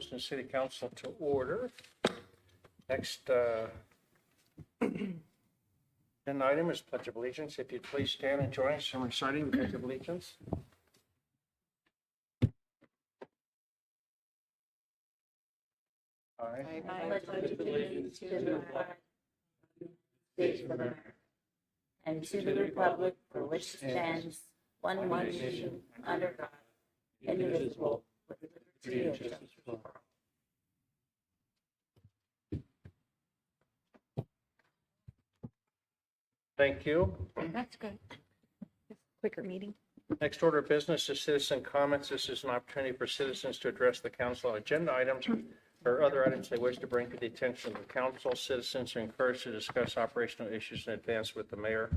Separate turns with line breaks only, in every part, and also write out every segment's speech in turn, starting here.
Lewiston City Council to order. Next agenda item is Pledge of Allegiance. If you'd please stand and join us in reciting the Pledge of Allegiance.
I pledge allegiance to the flag of the United States of America and to the republic for which it stands, one nation, under God, indivisible, with liberty and justice for all.
Thank you.
That's good. Quicker meeting.
Next order of business is citizen comments. This is an opportunity for citizens to address the council on agenda items or other items they wish to bring to the attention of the council. Citizens are encouraged to discuss operational issues in advance with the mayor.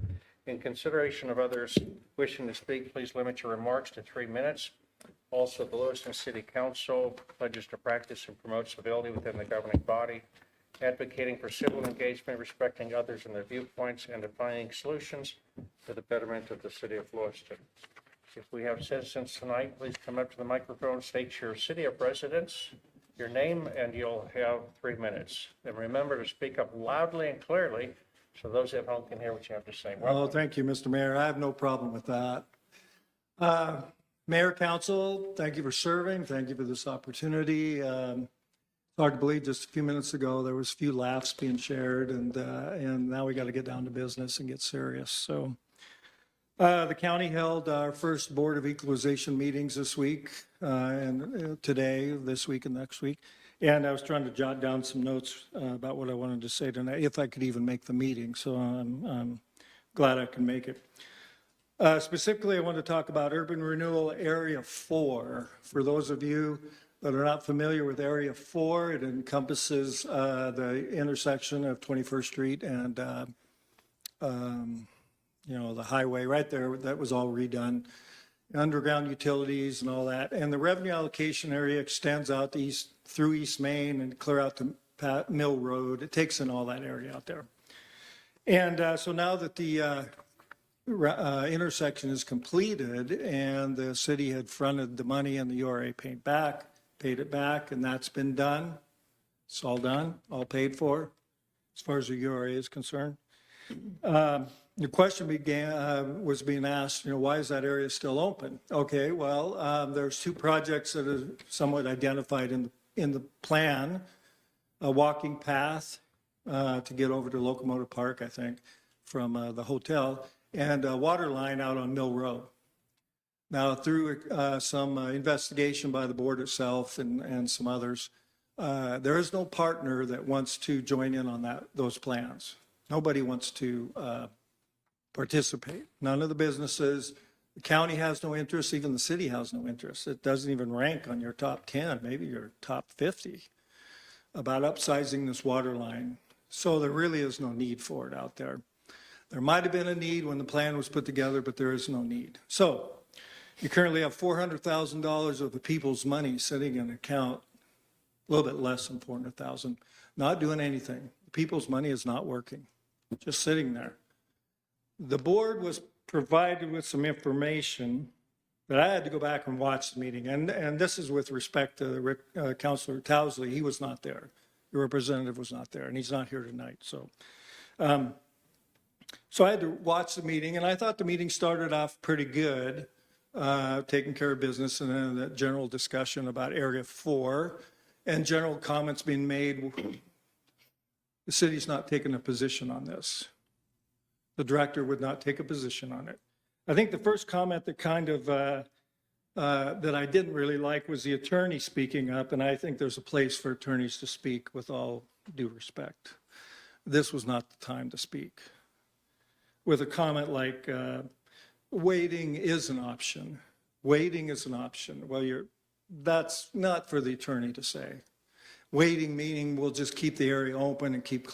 In consideration of others wishing to speak, please limit your remarks to 3 minutes. Also, the Lewiston City Council pledges to practice and promote civility within the governing body, advocating for civil engagement, respecting others and their viewpoints, and finding solutions for the betterment of the city of Lewiston. If we have citizens tonight, please come up to the microphone, state your city of residence, your name, and you'll have 3 minutes. And remember to speak up loudly and clearly so those at home can hear what you have to say.
Well, thank you, Mr. Mayor. I have no problem with that. Mayor, Council, thank you for serving. Thank you for this opportunity. It's hard to believe just a few minutes ago there was a few laughs being shared, and now we got to get down to business and get serious. So the county held our first Board of Equalization meetings this week, and today, this week, and next week. And I was trying to jot down some notes about what I wanted to say tonight, if I could even make the meeting. So I'm glad I can make it. Specifically, I want to talk about Urban Renewal Area 4. For those of you that are not familiar with Area 4, it encompasses the intersection of 21st Street and, the highway right there. That was all redone. Underground utilities and all that. And the revenue allocation area extends out to through East Main and clear out to Mill Road. It takes in all that area out there. And so now that the intersection is completed and the city had fronted the money and the URA paid it back, and that's been done. It's all done, all paid for, as far as the URA is concerned. The question was being asked, why is that area still open? Okay, well, there's 2 projects that are somewhat identified in the plan. A walking path to get over to Locomotive Park, I think, from the hotel, and a water line out on Mill Road. Now, through some investigation by the board itself and some others, there is no partner that wants to join in on those plans. Nobody wants to participate. None of the businesses. The county has no interest. Even the city has no interest. It doesn't even rank on your top 10, maybe your top 50, about upsizing this water line. So there really is no need for it out there. There might have been a need when the plan was put together, but there is no need. So you currently have $400,000 of the people's money sitting in an account, a little bit less than $400,000, not doing anything. The people's money is not working, just sitting there. The board was provided with some information, but I had to go back and watch the meeting. And this is with respect to Councilor Towsley. He was not there. The representative was not there, and he's not here tonight. So I had to watch the meeting, and I thought the meeting started off pretty good, taking care of business, and then that general discussion about Area 4 and general comments being made. The city's not taking a position on this. The director would not take a position on it. I think the first comment that kind of that I didn't really like was the attorney speaking up, and I think there's a place for attorneys to speak with all due respect. This was not the time to speak. With a comment like, waiting is an option. Waiting is an option. Well, that's not for the attorney to say. Waiting meaning we'll just keep the area open and keep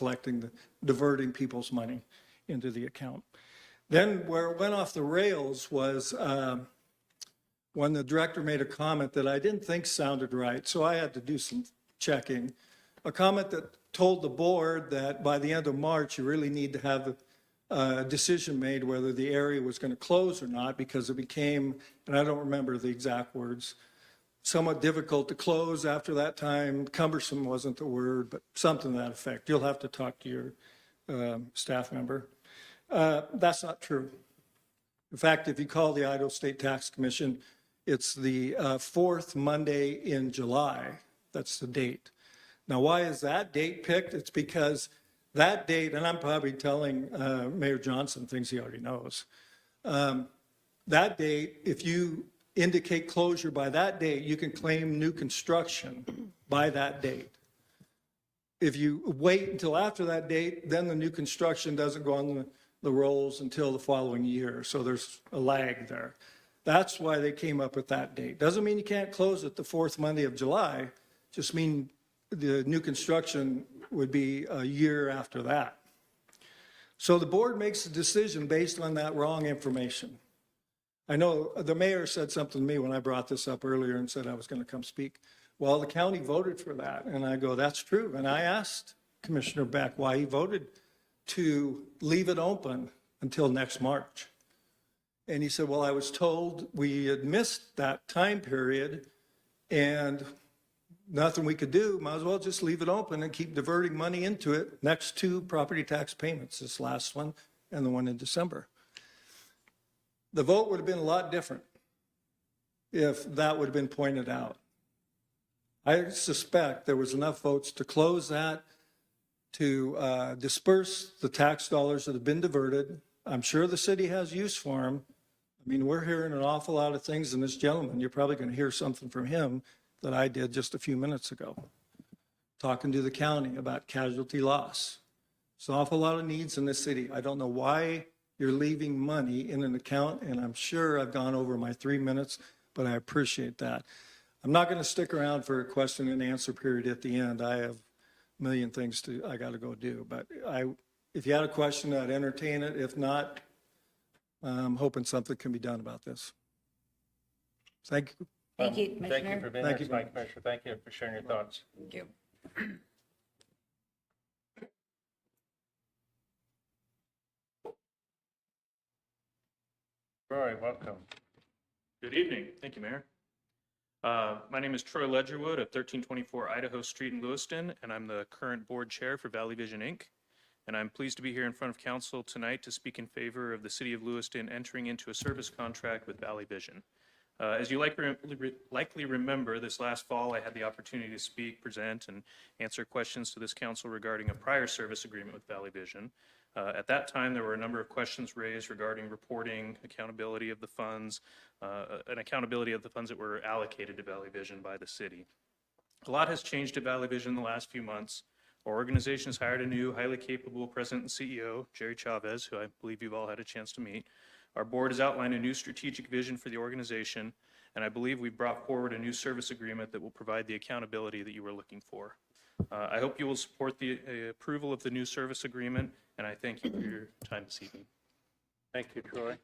diverting people's money into the account. Then where it went off the rails was when the director made a comment that I didn't think sounded right, so I had to do some checking. A comment that told the board that by the end of March, you really need to have a decision made whether the area was going to close or not, because it became, and I don't remember the exact words, somewhat difficult to close after that time. Cumbersome wasn't the word, but something to that effect. You'll have to talk to your staff member. That's not true. In fact, if you call the Idaho State Tax Commission, it's the fourth Monday in July. That's the date. Now, why is that date picked? It's because that date, and I'm probably telling Mayor Johnson things he already knows. That date, if you indicate closure by that date, you can claim new construction by that date. If you wait until after that date, then the new construction doesn't go on the rolls until the following year. So there's a lag there. That's why they came up with that date. Doesn't mean you can't close it the fourth Monday of July, just mean the new construction would be a year after that. So the board makes a decision based on that wrong information. I know the mayor said something to me when I brought this up earlier and said I was going to come speak. Well, the county voted for that. And I go, that's true. And I asked Commissioner Beck why he voted to leave it open until next March. And he said, well, I was told we had missed that time period and nothing we could do. Might as well just leave it open and keep diverting money into it. Next two property tax payments, this last one and the one in December. The vote would have been a lot different if that would have been pointed out. I suspect there was enough votes to close that, to disperse the tax dollars that have been diverted. I'm sure the city has use for them. I mean, we're hearing an awful lot of things, and this gentleman, you're probably going to hear something from him that I did just a few minutes ago, talking to the county about casualty loss. There's an awful lot of needs in this city. I don't know why you're leaving money in an account, and I'm sure I've gone over my 3 minutes, but I appreciate that. I'm not going to stick around for a question and answer period at the end. I have a million things I got to go do, but if you had a question, I'd entertain it. If not, I'm hoping something can be done about this. Thank you.
Thank you,
Thank you
Commissioner.
for being
Thank
here
you.
tonight, Commissioner. Thank you for sharing your thoughts.
Thank you.
Roy, welcome.
Good evening. Thank you, Mayor. My name is Troy Ledgerwood of 1324 Idaho Street in Lewiston, and I'm the current board chair for Valley Vision, Inc. And I'm pleased to be here in front of council tonight to speak in favor of the city of Lewiston entering into a service contract with Valley Vision. As you likely remember, this last fall I had the opportunity to speak, present, and answer questions to this council regarding a prior service agreement with Valley Vision. At that time, there were a number of questions raised regarding reporting, accountability of the funds, and accountability of the funds that were allocated to Valley Vision by the city. A lot has changed at Valley Vision in the last few months. Our organization has hired a new, highly capable president and CEO, Jerry Chavez, who I believe you've all had a chance to meet. Our board has outlined a new strategic vision for the organization, and I believe we've brought forward a new service agreement that will provide the accountability that you were looking for. I hope you will support the approval of the new service agreement, and I thank you for your time this evening.
Thank you, Troy.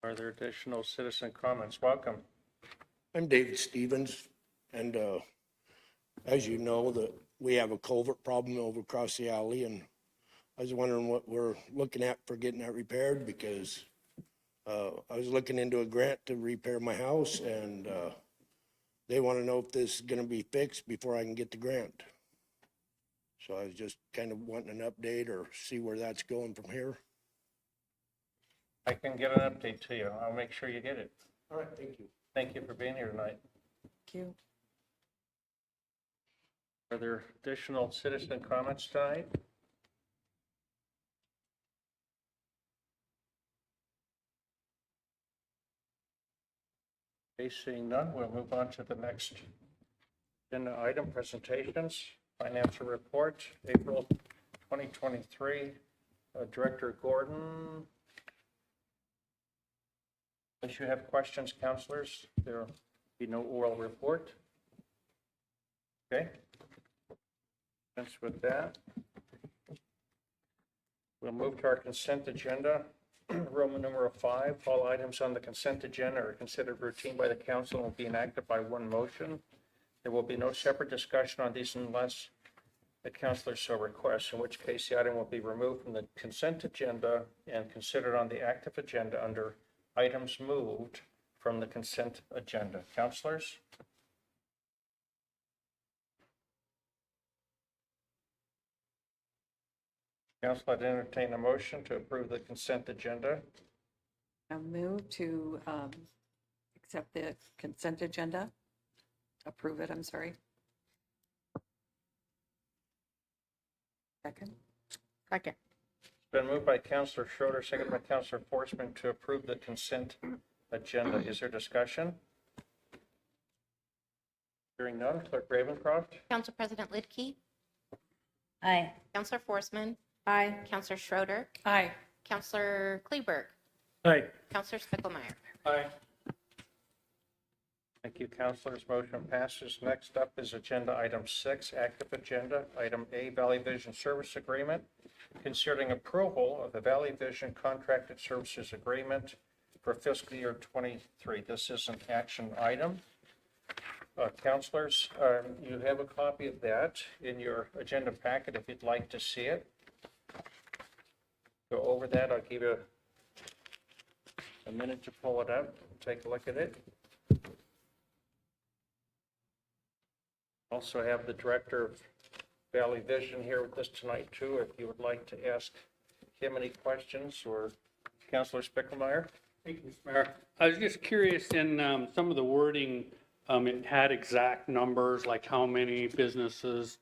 Are there additional citizen comments? Welcome.
I'm David Stevens, and as you know, we have a culvert problem over across the alley, and I was wondering what we're looking at for getting that repaired, because I was looking into a grant to repair my house, and they want to know if this is going to be fixed before I can get the grant. So I was just kind of wanting an update or see where that's going from here.
I can get an update to you. I'll make sure you get it.
All right, thank you.
Thank you for being here tonight.
Thank you.
Are there additional citizen comments tonight? Okay, seeing none, we'll move on to the next agenda item, presentations, financial report, April 2023. Director Gordon. Unless you have questions, counselors, there will be no oral report. Okay. That's with that. We'll move to our consent agenda. Roman numeral 5, all items on the consent agenda are considered routine by the council and will be enacted by one motion. There will be no separate discussion on these unless the councilor so requests, in which case the item will be removed from the consent agenda and considered on the active agenda under items moved from the consent agenda. Councilors? Council, I'd entertain a motion to approve the consent agenda.
I move to accept the consent agenda. Approve it, I'm sorry. Second.
Second.
It's been moved by Councilor Schroeder, seconded by Councilor Forsman to approve the consent agenda. Is there discussion? Hearing none, Clerk Ravencroft?
Council President Lidkey,
Aye.
Councilor Forsman,
Aye.
Councilor Schroeder,
Aye.
Councilor Kleberg,
Aye.
Councilor Spickelmeyer.
Aye. Thank you, councilors. Motion passes. Next up is agenda item 6, active agenda. Item A, Valley Vision Service Agreement. Considering approval of the Valley Vision Contracted Services Agreement for fiscal year 23. This is an action item. Councilors, you have a copy of that in your agenda packet if you'd like to see it. Go over that. I'll give you a minute to pull it up, take a look at it. Also have the Director of Valley Vision here with us tonight too, if you would like to ask him any questions, or Councilor Spickelmeyer.
Thank you, Mr. Mayor. I was just curious, in some of the wording, it had exact numbers, like how many businesses.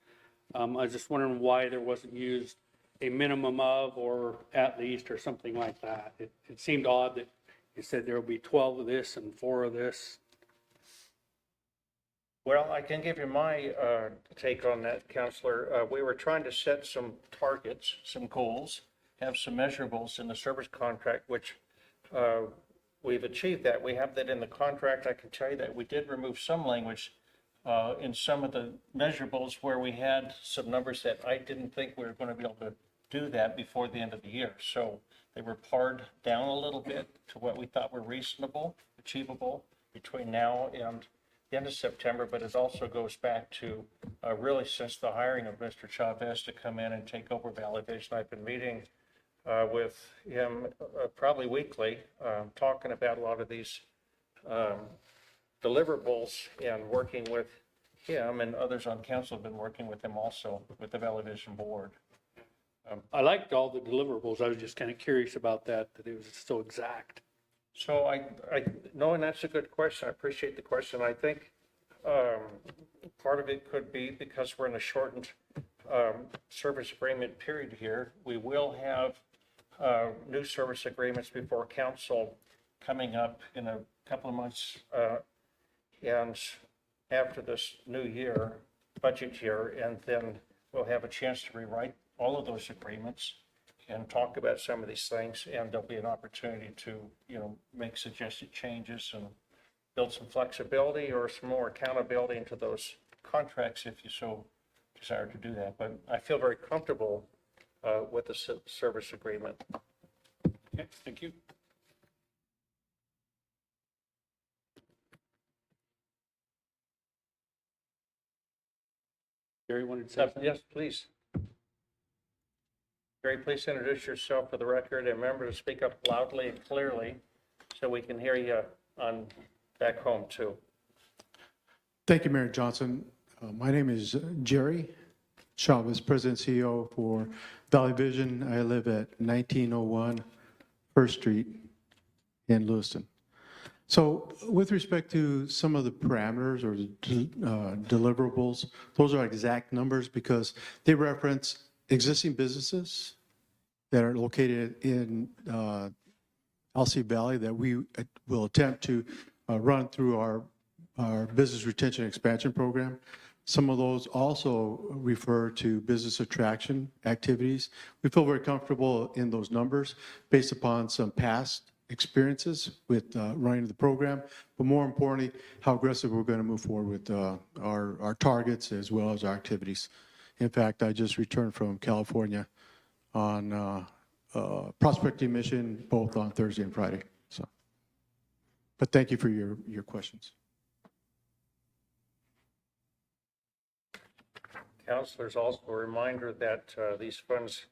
I was just wondering why there wasn't used a minimum of or at least or something like that. It seemed odd that you said there will be 12 of this and 4 of this.
Well, I can give you my take on that, Councilor. We were trying to set some targets, some goals, have some measurables in the service contract, which we've achieved that. We have that in the contract. I can tell you that we did remove some language in some of the measurables where we had some numbers that I didn't think we were going to be able to do that before the end of the year. So they were pared down a little bit to what we thought were reasonable, achievable between now and the end of September, but it also goes back to really since the hiring of Mr. Chavez to come in and take over Valley Vision. I've been meeting with him probably weekly, talking about a lot of these deliverables and working with him, and others on council have been working with him also with the Valley Vision Board.
I liked all the deliverables. I was just kind of curious about that it was so exact.
So no, and that's a good question. I appreciate the question. I think part of it could be because we're in a shortened service agreement period here. We will have new service agreements before council coming up in a couple of months. And after this new year, budget year, and then we'll have a chance to rewrite all of those agreements and talk about some of these things, and there'll be an opportunity to, make suggested changes and build some flexibility or some more accountability into those contracts if you so desire to do that. But I feel very comfortable with the service agreement.
Okay, thank you. Gary wanted to say something?
Yes, please. Gary, please introduce yourself for the record, and remember to speak up loudly and clearly so we can hear you on back home too.
Thank you, Mayor Johnson. My name is Jerry Chavez, President and CEO for Valley Vision. I live at 1901 First Street in Lewiston. So with respect to some of the parameters or deliverables, those are exact numbers because they reference existing businesses that are located in LC Valley that we will attempt to run through our business retention expansion program. Some of those also refer to business attraction activities. We feel very comfortable in those numbers based upon some past experiences with running the program, but more importantly, how aggressive we're going to move forward with our targets as well as our activities. In fact, I just returned from California on prospecting mission both on Thursday and Friday. So, but thank you for your questions.
Councilors, also a reminder that these funds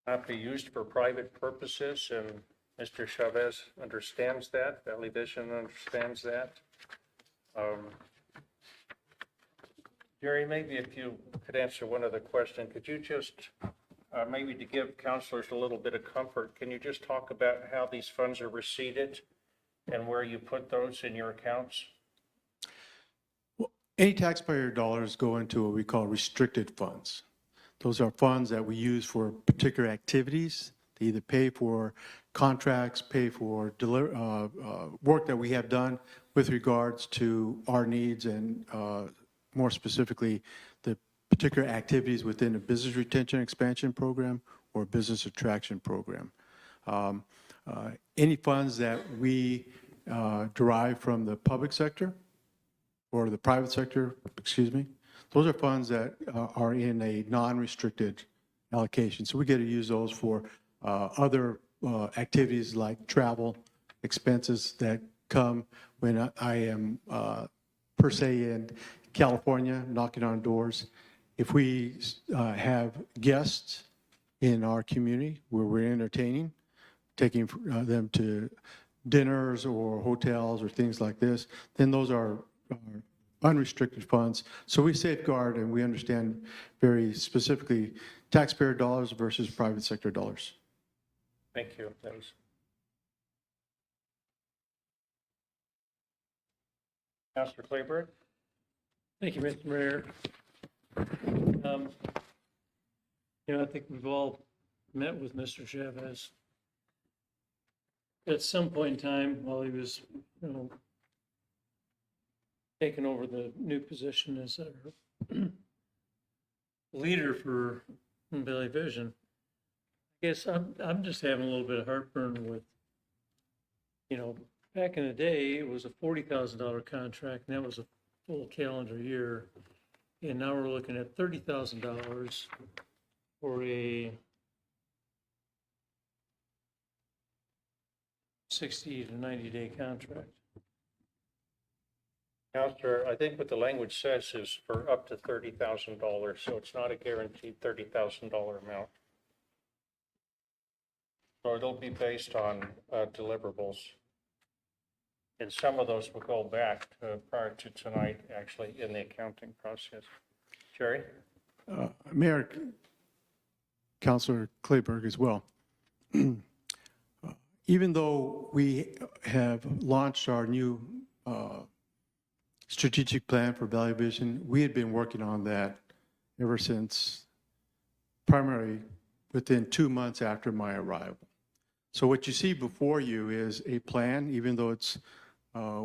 not be used for private purposes, and Mr. Chavez understands that, Valley Vision understands that. Jerry, maybe if you could answer one other question, could you just, maybe to give counselors a little bit of comfort, can you just talk about how these funds are receipted and where you put those in your accounts?
Any taxpayer dollars go into what we call restricted funds. Those are funds that we use for particular activities. They either pay for contracts, pay for work that we have done with regards to our needs and more specifically, the particular activities within a business retention expansion program or business attraction program. Any funds that we derive from the public sector or the private sector, excuse me, those are funds that are in a non-restricted allocation. So we get to use those for other activities like travel expenses that come when I am per se in California knocking on doors. If we have guests in our community where we're entertaining, taking them to dinners or hotels or things like this, then those are unrestricted funds. So we safeguard and we understand very specifically taxpayer dollars versus private sector dollars.
Thank you. That was... Councilor Claiborne?
Thank you, Mr. Mayor. I think we've all met with Mr. Chavez at some point in time while he was, taking over the new position as a leader for Valley Vision. I guess I'm just having a little bit of heartburn with, back in the day, it was a $40,000 contract, and that was a full calendar year. And now we're looking at $30,000 for a 60 to 90-day contract.
Counselor, I think what the language says is for up to $30,000, so it's not a guaranteed $30,000 amount. So it'll be based on deliverables. And some of those will go back to prior to tonight, actually, in the accounting process. Jerry?
Mayor, Councilor Kleberg as well. Even though we have launched our new strategic plan for Valley Vision, we had been working on that ever since primarily within 2 months after my arrival. So what you see before you is a plan, even though it's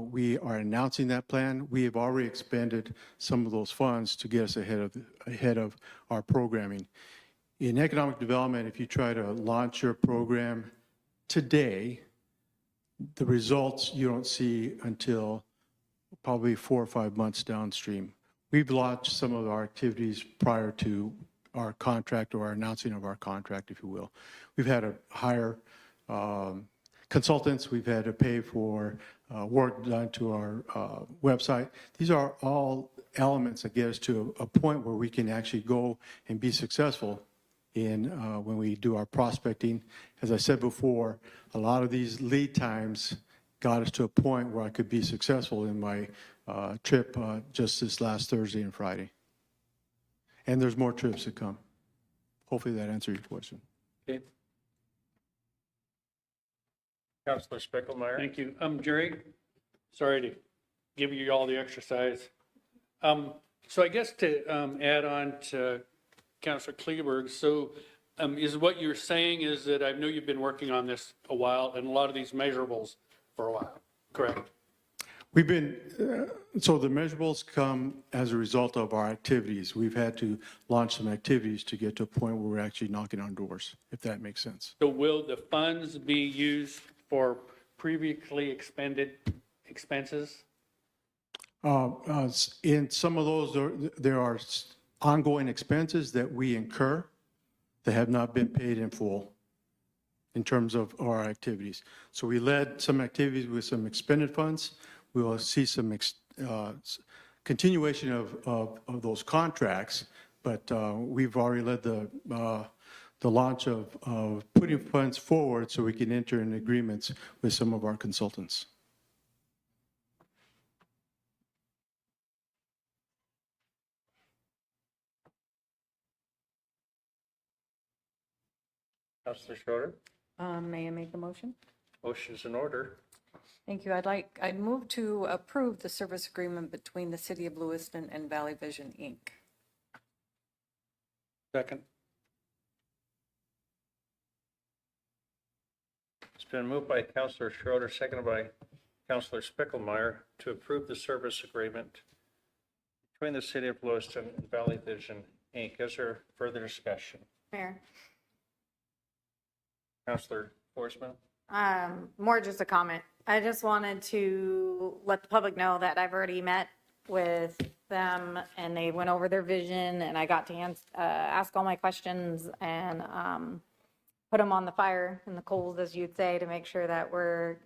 we are announcing that plan. We have already expended some of those funds to get us ahead of our programming. In economic development, if you try to launch your program today, the results you don't see until probably 4 or 5 months downstream. We've launched some of our activities prior to our contract or our announcing of our contract, if you will. We've had to hire consultants. We've had to pay for work done to our website. These are all elements that get us to a point where we can actually go and be successful in when we do our prospecting. As I said before, a lot of these lead times got us to a point where I could be successful in my trip just this last Thursday and Friday. And there's more trips to come. Hopefully that answered your question.
Okay,
Councilor Spickelmeyer?
Thank you. Jerry, sorry to give you all the exercise. So I guess to add on to Councilor Kleberg, so is what you're saying is that I know you've been working on this a while and a lot of these measurables for a while, correct?
We've been, so the measurables come as a result of our activities. We've had to launch some activities to get to a point where we're actually knocking on doors, if that makes sense.
So will the funds be used for previously expended expenses?
In some of those, there are ongoing expenses that we incur that have not been paid in full in terms of our activities. So we led some activities with some expended funds. We will see some continuation of those contracts, but we've already led the launch of putting funds forward so we can enter in agreements with some of our consultants.
Counselor Schroeder,
May I make a motion?
motion's in order.
Thank you. I'd move to approve the service agreement between the City of Lewiston and Valley Vision, Inc.
Second.
It's been moved by Counselor Schroeder, seconded by Counselor Spickelmeyer to approve the service agreement between the City of Lewiston and Valley Vision, Inc. Is there further discussion?
Mayor.
Counselor Forsman?
More just a comment. I just wanted to let the public know that I've already met with them and they went over their vision and I got to ask all my questions and put them on the fire and the coals, as you'd say, to make sure that we're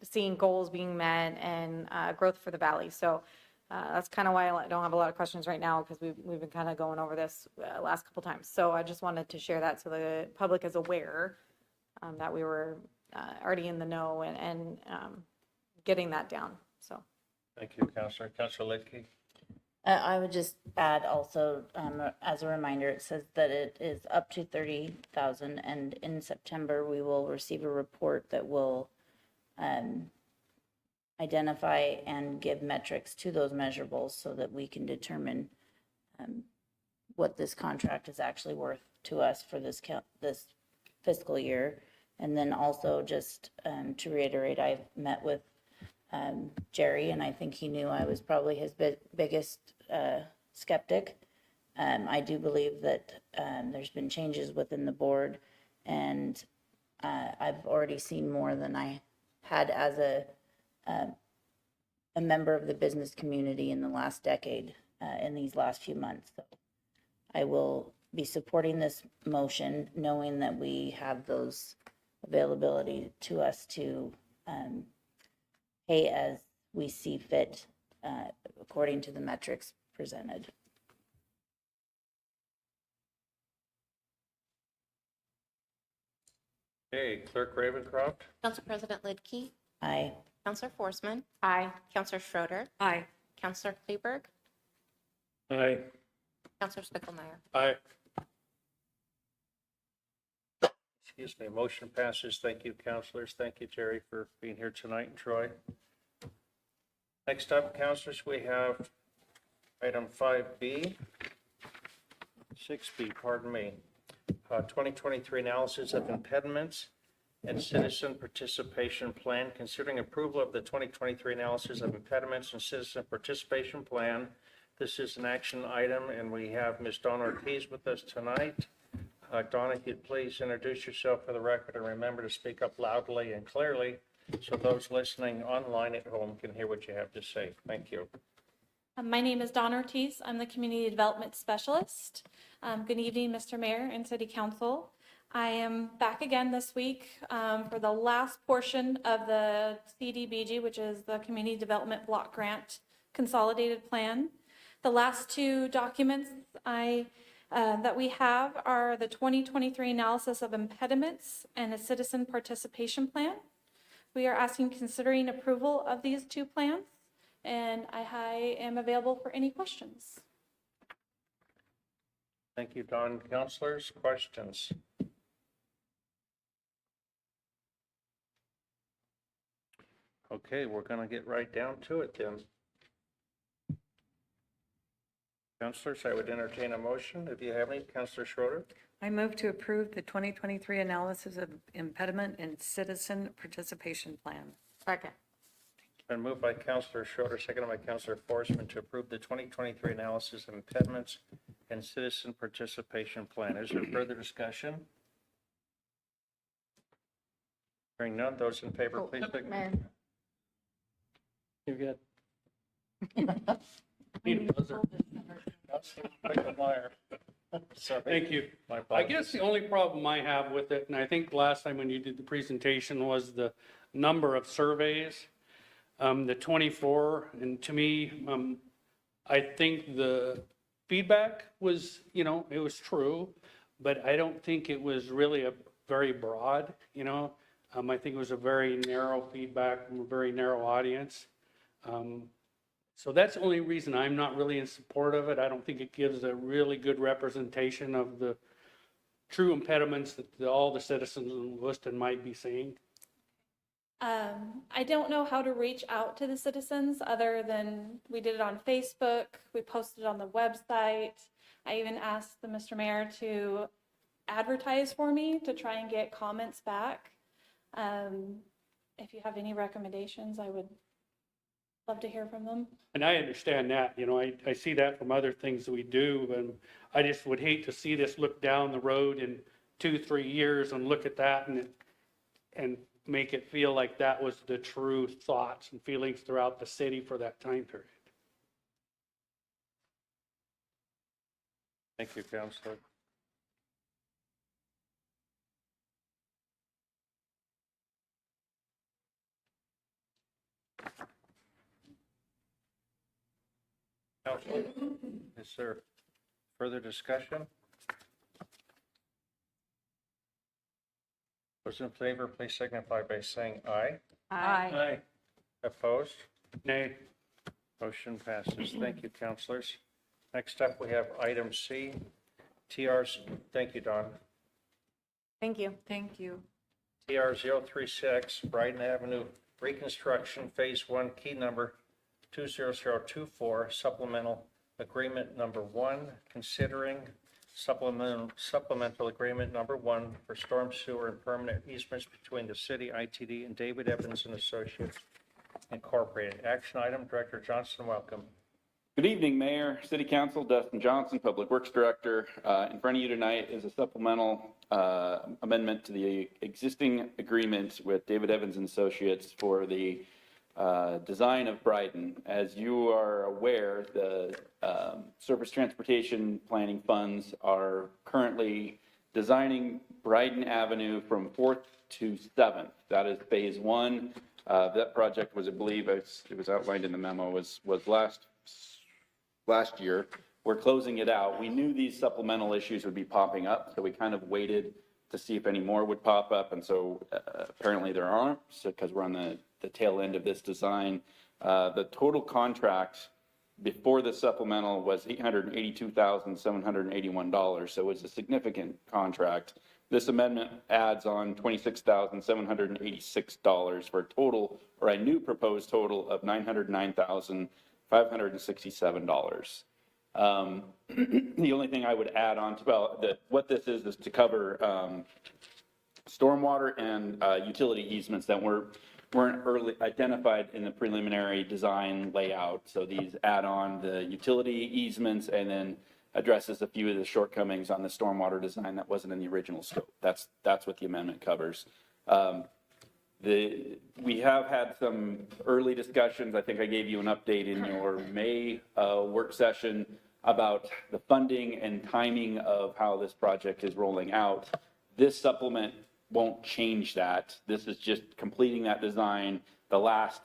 seeing goals being met and growth for the valley. So that's kind of why I don't have a lot of questions right now, because we've been kind of going over this last couple times. So I just wanted to share that so the public is aware that we were already in the know and getting that down. So.
Thank you, Counselor. Counselor Lidke?
I would just add also, as a reminder, it says that it is up to 30,000, and in September, we will receive a report that will identify and give metrics to those measurables so that we can determine what this contract is actually worth to us for this fiscal year. And then also just to reiterate, I've met with Jerry, and I think he knew I was probably his biggest skeptic. I do believe that there's been changes within the board, and I've already seen more than I had as a member of the business community in the last decade, in these last few months. So I will be supporting this motion, knowing that we have those availability to us to pay as we see fit according to the metrics presented.
Okay, Clerk Ravencroft?
Council President Lidke,
Aye.
Councilor Forsman,
Aye.
Councilor Schroeder,
Aye.
Councilor Kleberg,
Aye.
Councilor Spickelmeyer.
Aye.
Excuse me, motion passes. Thank you, counselors. Thank you, Jerry, for being here tonight, and Troy. Next up, counselors, we have item 5B, 6B, pardon me. 2023 analysis of impediments and citizen participation plan. Considering approval of the 2023 analysis of impediments and citizen participation plan. This is an action item, and we have Ms. Dawn Ortiz with us tonight. Dawn, if you'd please introduce yourself for the record and remember to speak up loudly and clearly so those listening online at home can hear what you have to say. Thank you.
My name is Dawn Ortiz. I'm the Community Development Specialist. Good evening, Mr. Mayor and City Council. I am back again this week for the last portion of the CDBG, which is the Community Development Block Grant Consolidated Plan. The last two documents that we have are the 2023 analysis of impediments and a citizen participation plan. We are asking considering approval of these two plans, and I am available for any questions.
Thank you, Dawn. Councilors, questions? Okay, we're going to get right down to it then. Councilors, I would entertain a motion if you have any. Councilor Schroeder?
I move to approve the 2023 analysis of impediment and citizen participation plan.
Second.
Been moved by Councilor Schroeder, seconded by Councilor Forsman to approve the 2023 analysis of impediments and citizen participation plan. Is there further discussion? Hearing none, those in favor, please signify.
Mayor.
You got
Need a buzzer.
Councilor Spickelmeyer. Sorry.
Thank you.
My
I
apologies.
guess the only problem I have with it, and I think last time when you did the presentation, was the number of surveys, the 24. And to me, I think the feedback was, it was true, but I don't think it was really a very broad, you know? I think it was a very narrow feedback from a very narrow audience. So that's the only reason I'm not really in support of it. I don't think it gives a really good representation of the true impediments that all the citizens in Lewiston might be seeing.
I don't know how to reach out to the citizens other than we did it on Facebook, we posted it on the website. I even asked the Mr. Mayor to advertise for me to try and get comments back. If you have any recommendations, I would love to hear from them.
And I understand that, you know, I see that from other things that we do, and I just would hate to see this look down the road in 2-3 years and look at that and make it feel like that was the true thoughts and feelings throughout the city for that time period.
Thank you, Counselor. Counselor, is there further discussion? Those in favor, please signify by saying aye.
Aye.
Opposed?
Nay.
Motion passes. Thank you, counselors. Next up, we have item C, TRs. Thank you, Don.
Thank you.
Thank you.
TR 036, Brighton Avenue Reconstruction Phase 1, key number 20024, supplemental agreement number 1, considering supplemental agreement number 1 for storm sewer and permanent easements between the city, ITD, and David Evans and Associates Incorporated. Action item, Director Johnson, welcome.
Good evening, Mayor, City Council, Dustin Johnson, Public Works Director. In front of you tonight is a supplemental amendment to the existing agreement with David Evans and Associates for the design of Brighton. As you are aware, the Surface Transportation Planning Funds are currently designing Brighton Avenue from 4th to 7th. That is phase 1. That project was, I believe, it was outlined in the memo, was last year. We're closing it out. We knew these supplemental issues would be popping up, so we kind of waited to see if any more would pop up, and so apparently there aren't, because we're on the tail end of this design. The total contract before the supplemental was $882,781, so it's a significant contract. This amendment adds on $26,786 for a total, or a new proposed total of $909,567. The only thing I would add on to, well, what this is to cover stormwater and utility easements that weren't early identified in the preliminary design layout. So these add on the utility easements and then addresses a few of the shortcomings on the stormwater design that wasn't in the original scope. That's what the amendment covers. We have had some early discussions. I think I gave you an update in your May work session about the funding and timing of how this project is rolling out. This supplement won't change that. This is just completing that design, the last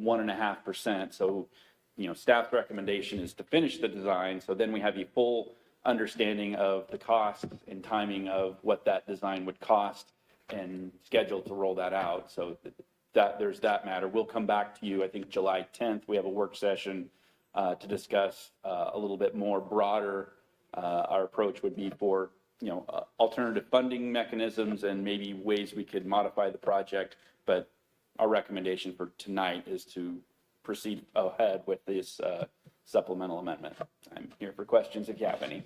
1.5%. So, you know, staff's recommendation is to finish the design, so then we have a full understanding of the cost and timing of what that design would cost and schedule to roll that out. So that there's that matter. We'll come back to you, I think July 10th, we have a work session to discuss a little bit more broader. Our approach would be for, you know, alternative funding mechanisms and maybe ways we could modify the project. But our recommendation for tonight is to proceed ahead with this supplemental amendment. I'm here for questions if you have any.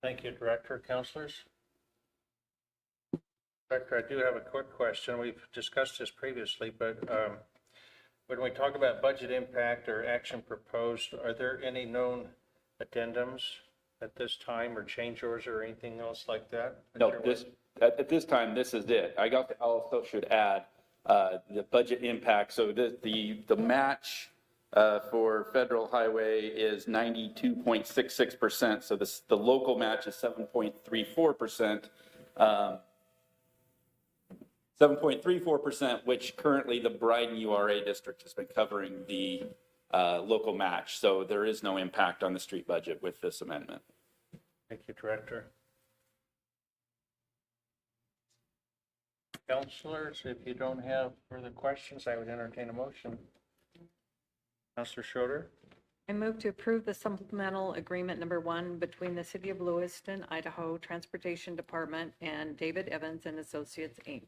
Thank you, Director. Councilors? Director, I do have a quick question. We've discussed this previously, but when we talk about budget impact or action proposed, are there any known addendums at this time or change orders or anything else like that?
No, at this time, this is it. I also should add the budget impact. So the match for federal highway is 92.66%. So the local match is 7.34%. 7.34%, which currently the Brighton URA district has been covering the local match. So there is no impact on the street budget with this amendment.
Thank you, Director. Counselors, if you don't have further questions, I would entertain a motion. Counselor Schroeder,
I move to approve the supplemental agreement number 1 between the City of Lewiston, Idaho Transportation Department and David Evans and Associates, Inc.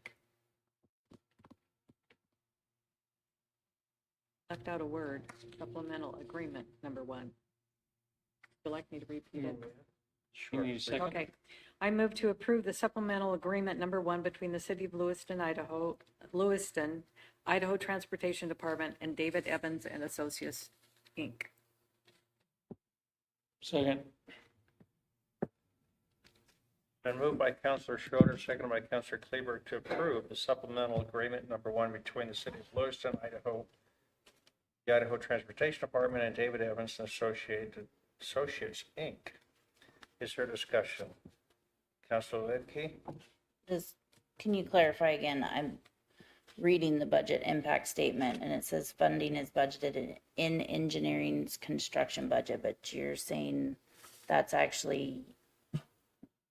Left out a word, supplemental agreement number 1. Would you like me to repeat it?
You need a second?
Okay. I move to approve the supplemental agreement number 1 between the City of Lewiston, Idaho Transportation Department and David Evans and Associates, Inc.
Second.
been moved by Counselor Schroeder, seconded by Counselor Kleberg to approve the supplemental agreement number 1 between the City of Lewiston, Idaho, the Idaho Transportation Department, and David Evans and Associates, Inc. Is there discussion? Counselor Lidke?
Can you clarify again? I'm reading the budget impact statement and it says funding is budgeted in engineering's construction budget, but you're saying that's actually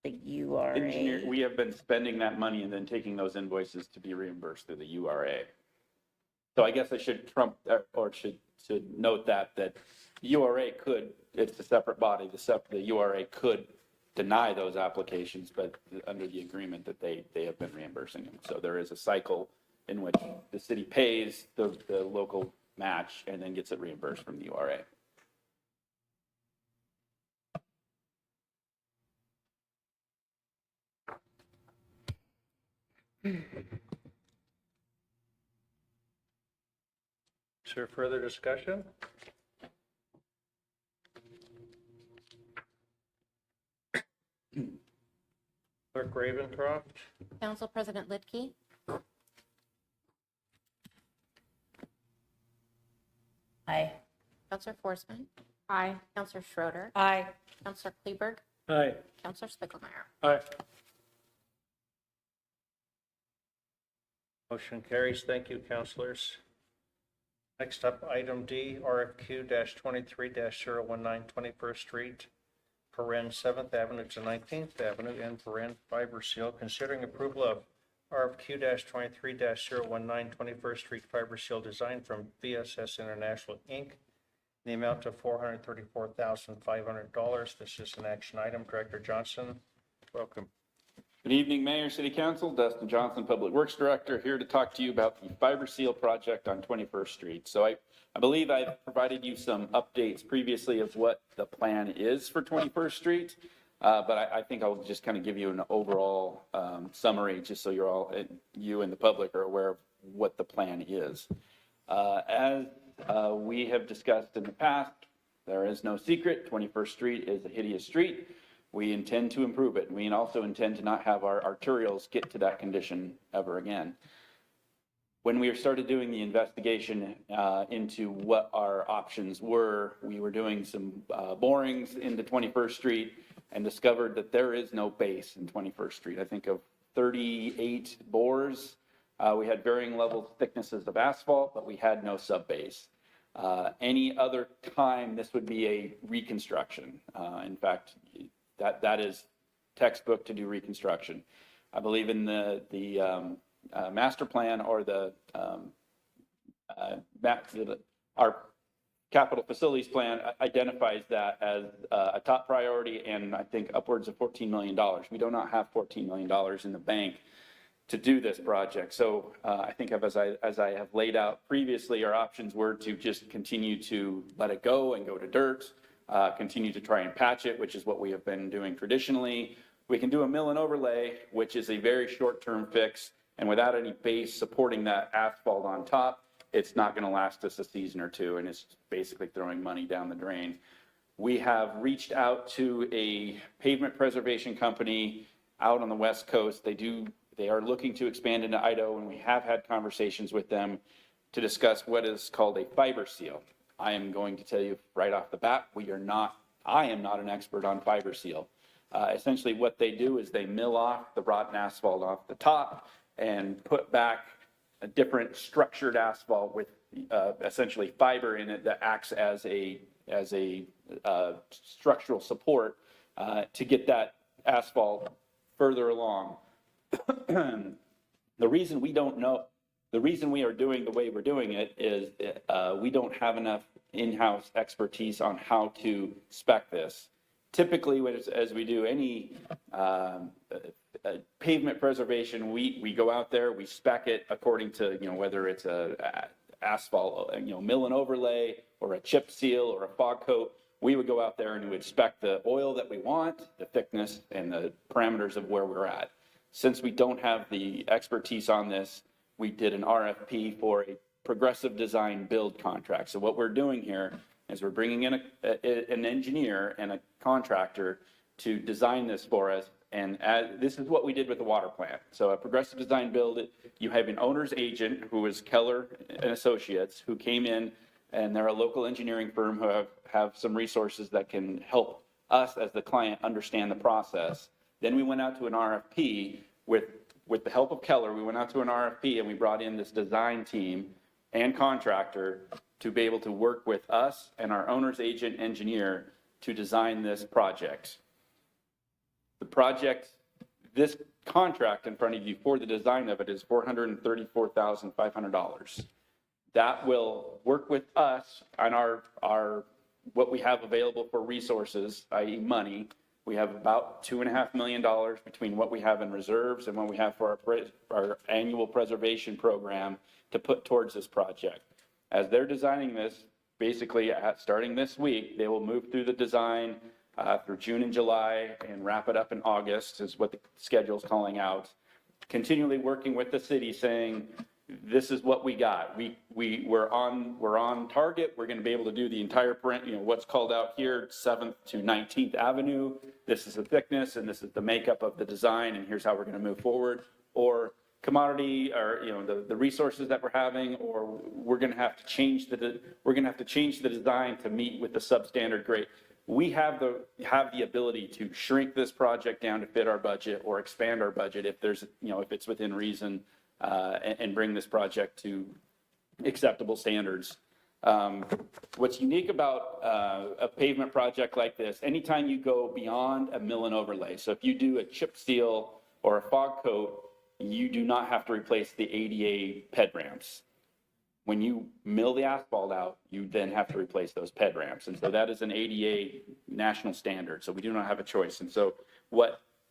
the URA.
We have been spending that money and then taking those invoices to be reimbursed through the URA. So I guess I should should note that the URA could, it's a separate body, the URA could deny those applications, but under the agreement that they have been reimbursing them. So there is a cycle in which the city pays the local match and then gets it reimbursed from the URA.
Is there further discussion? Clerk Ravencroft?
Council President Lidke,
Aye.
Counselor Forsman,
Aye.
Counselor Schroeder,
Aye.
Counselor Kleberg,
Aye.
Counselor Spickelmeyer.
Aye.
Motion carries. Thank you, counselors. Next up, item D, RFQ-23-019 21st Street, paren 7th Avenue to 19th Avenue, and paren fiber seal. Considering approval of RFQ-23-019 21st Street fiber seal design from VSS International, Inc., in the amount of $434,500. This is an action item. Director Johnson, welcome.
Good evening, Mayor, City Council. Dustin Johnson, Public Works Director, here to talk to you about the fiber seal project on 21st Street. So I believe I've provided you some updates previously of what the plan is for 21st Street, but I think I'll just kind of give you an overall summary, just so you and the public are aware of what the plan is. As we have discussed in the past, there is no secret, 21st Street is a hideous street. We intend to improve it. We also intend to not have our arterials get to that condition ever again. When we started doing the investigation into what our options were, we were doing some borings into 21st Street and discovered that there is no base in 21st Street. I think of 38 bores. We had varying levels, thicknesses of asphalt, but we had no sub-base. Any other time, this would be a reconstruction. In fact, that is textbook to do reconstruction. I believe in the master plan or our capital facilities plan identifies that as a top priority, and I think upwards of $14 million. We do not have $14 million in the bank to do this project. So I think as I have laid out previously, our options were to just continue to let it go and go to dirt, continue to try and patch it, which is what we have been doing traditionally. We can do a mill and overlay, which is a very short-term fix, and without any base supporting that asphalt on top, it's not going to last us a season or two, and it's basically throwing money down the drain. We have reached out to a pavement preservation company out on the West Coast. They are looking to expand into Idaho, and we have had conversations with them to discuss what is called a fiber seal. I am going to tell you right off the bat, I am not an expert on fiber seal. Essentially what they do is they mill off the rotten asphalt off the top and put back a different structured asphalt with essentially fiber in it that acts as a structural support to get that asphalt further along. The reason we don't know, the reason we are doing the way we're doing it is we don't have enough in-house expertise on how to spec this. Typically, as we do any pavement preservation, we go out there, we spec it according to, whether it's a asphalt, mill and overlay, or a chip seal, or a fog coat. We would go out there and we would spec the oil that we want, the thickness, and the parameters of where we're at. Since we don't have the expertise on this, we did an RFP for a progressive design build contract. So what we're doing here is we're bringing in an engineer and a contractor to design this for us. And this is what we did with the water plant. So a progressive design build, you have an owner's agent who is Keller and Associates, who came in, and they're a local engineering firm who have some resources that can help us as the client understand the process. Then we went out to an RFP with the help of Keller. We went out to an RFP and we brought in this design team and contractor to be able to work with us and our owner's agent engineer to design this project. The project, this contract in front of you for the design of it is $434,500. That will work with us on our what we have available for resources, i.e. money. We have about $2.5 million between what we have in reserves and what we have for our annual preservation program to put towards this project. As they're designing this, basically starting this week, they will move through the design through June and July and wrap it up in August is what the schedule's calling out. Continually working with the city saying, this is what we got. We're on target. We're going to be able to do the entire what's called out here, 7th to 19th Avenue. This is the thickness and this is the makeup of the design, and here's how we're going to move forward. Or commodity, or the resources that we're having, or we're going to have to change the design to meet with the substandard grade. We have the ability to shrink this project down to fit our budget or expand our budget if there's if it's within reason. And bring this project to acceptable standards. What's unique about a pavement project like this, anytime you go beyond a mill and overlay, so if you do a chip seal or a fog coat, you do not have to replace the ADA ped ramps. When you mill the asphalt out, you then have to replace those ped ramps. And so that is an ADA national standard. So we do not have a choice. And so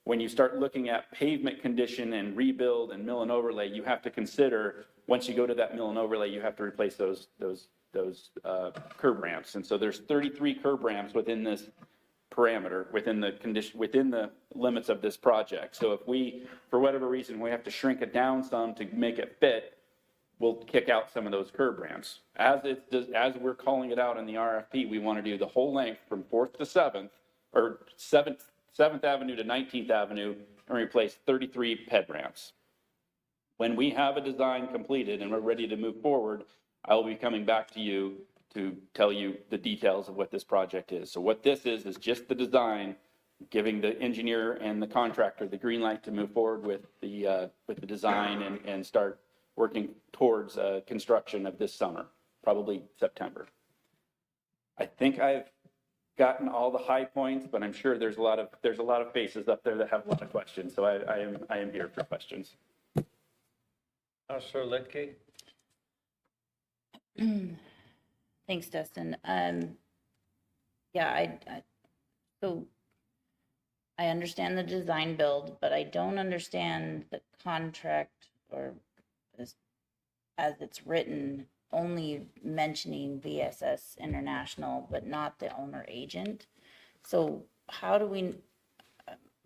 when you start looking at pavement condition and rebuild and mill and overlay, you have to consider, once you go to that mill and overlay, you have to replace those curb ramps. And so there's 33 curb ramps within this parameter, within the limits of this project. So if we, for whatever reason, we have to shrink it down some to make it fit, we'll kick out some of those curb ramps. As we're calling it out in the RFP, we want to do the whole length from 4th to 7th, or 7th Avenue to 19th Avenue, and replace 33 ped ramps. When we have a design completed and we're ready to move forward, I will be coming back to you to tell you the details of what this project is. So what this is just the design, giving the engineer and the contractor the green light to move forward with the design and start working towards construction of this summer, probably September. I think I've gotten all the high points, but I'm sure there's a lot of faces up there that have a lot of questions. So I am here for questions.
Councilor Lidke?
Thanks, Dustin. So I understand the design build, but I don't understand the contract, or as it's written, only mentioning VSS International, but not the owner agent. So how do we,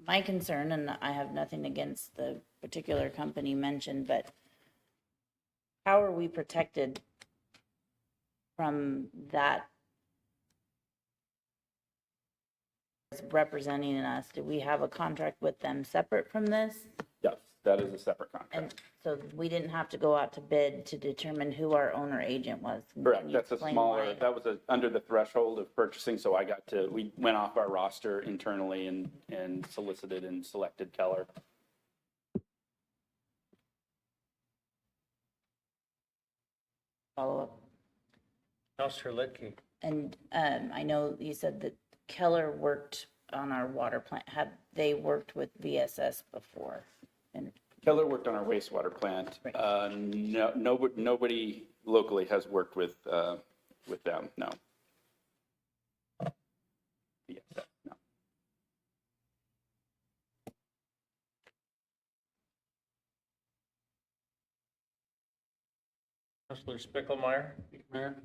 my concern, and I have nothing against the particular company mentioned, but how are we protected from that representing us? Do we have a contract with them separate from this?
Yes, that is a separate contract.
And so we didn't have to go out to bid to determine who our owner agent was?
Correct.
Can you
That's a
explain
smaller,
why?
that was under the threshold of purchasing, so we went off our roster internally and solicited and selected Keller.
Follow up.
Councilor Lidke?
And I know you said that Keller worked on our water plant? Have they worked with VSS before? And
Keller worked on our wastewater plant. No, nobody locally has worked with them, no. Yes, no.
Counselor Spickelmeyer?
Mayor.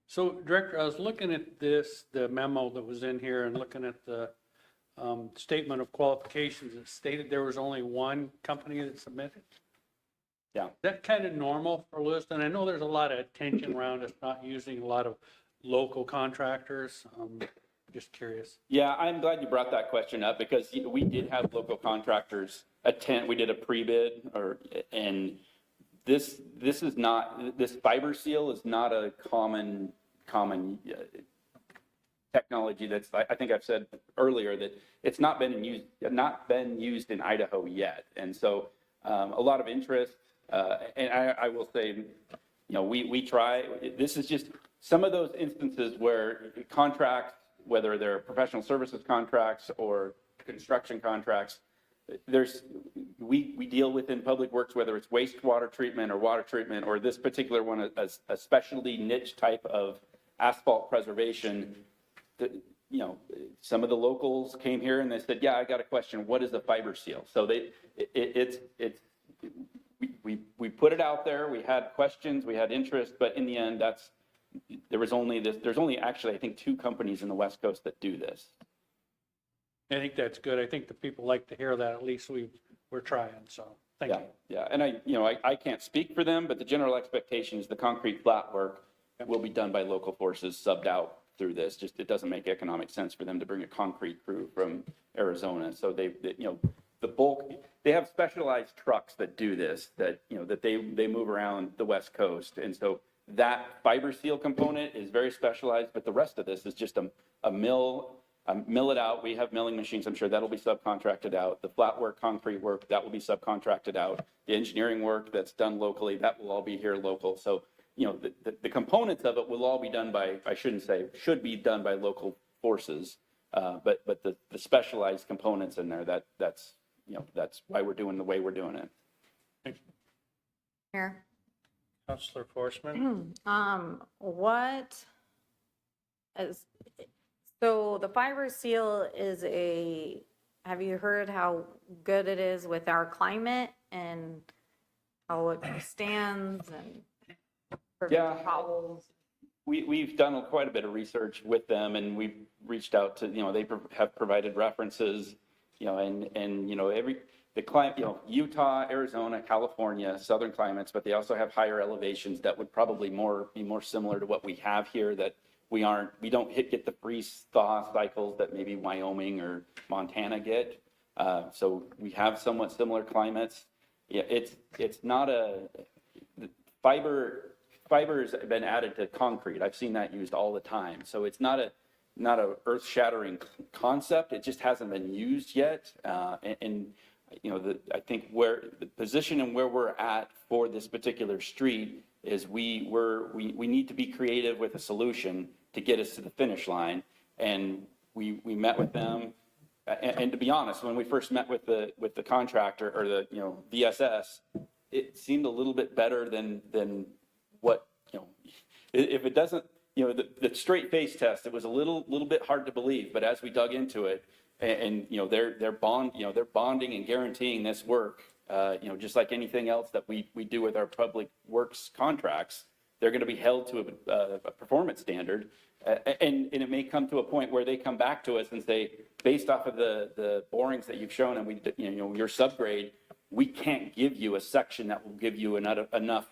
So Director, I was looking at this, the memo that was in here and looking at the statement of qualifications. It stated there was only one company that submitted.
Yeah.
Is that kind of normal for Lewiston? I know there's a lot of attention around us not using a lot of local contractors. Just curious.
Yeah, I'm glad you brought that question up because we did have local contractors attend. We did a pre-bid and this is not, this fiber seal is not a common technology that's, I think I've said earlier that it's not been used in Idaho yet. And so a lot of interest, and I will say, we try, this is just some of those instances where contracts, whether they're professional services contracts or construction contracts, we deal with in public works, whether it's wastewater treatment or water treatment, or this particular one, a specialty niche type of asphalt preservation. Some of the locals came here and they said, yeah, I got a question. What is a fiber seal? So we put it out there. We had questions, we had interest, but in the end, there's only actually, I think, 2 companies in the West Coast that do this.
I think that's good. I think the people like to hear that. At least we're trying. So thank you.
Yeah, and I can't speak for them, but the general expectation is the concrete flat work will be done by local forces subbed out through this. Just, it doesn't make economic sense for them to bring a concrete crew from Arizona. So the bulk, they have specialized trucks that do this, that they move around the West Coast. And so that fiber seal component is very specialized, but the rest of this is just a mill it out. We have milling machines. I'm sure that'll be subcontracted out. The flat work, concrete work, that will be subcontracted out. The engineering work that's done locally, that will all be here local. So, the components of it will all be done by, should be done by local forces. But the specialized components in there, that's why we're doing the way we're doing it.
Here.
Counselor Forsman?
So the fiber seal have you heard how good it is with our climate and how it stands and prevents potholes?
We've done quite a bit of research with them, and we've reached out to, they have provided references, the climate, Utah, Arizona, California, southern climates, but they also have higher elevations that would probably be more similar to what we have here, that we don't get the freeze thaw cycles that maybe Wyoming or Montana get. So we have somewhat similar climates. Yeah, it's not fiber's been added to concrete. I've seen that used all the time. So it's not a earth-shattering concept. It just hasn't been used yet. I think where the position and where we're at for this particular street is we need to be creative with a solution to get us to the finish line. And we met with them. And to be honest, when we first met with the contractor or the VSS, it seemed a little bit better than what, if it doesn't, the straight face test, it was a little bit hard to believe, but as we dug into it and they're bonding and guaranteeing this work, just like anything else that we do with our public works contracts, they're going to be held to a performance standard. And it may come to a point where they come back to us and say, based off of the borings that you've shown and your subgrade, we can't give you a section that will give you enough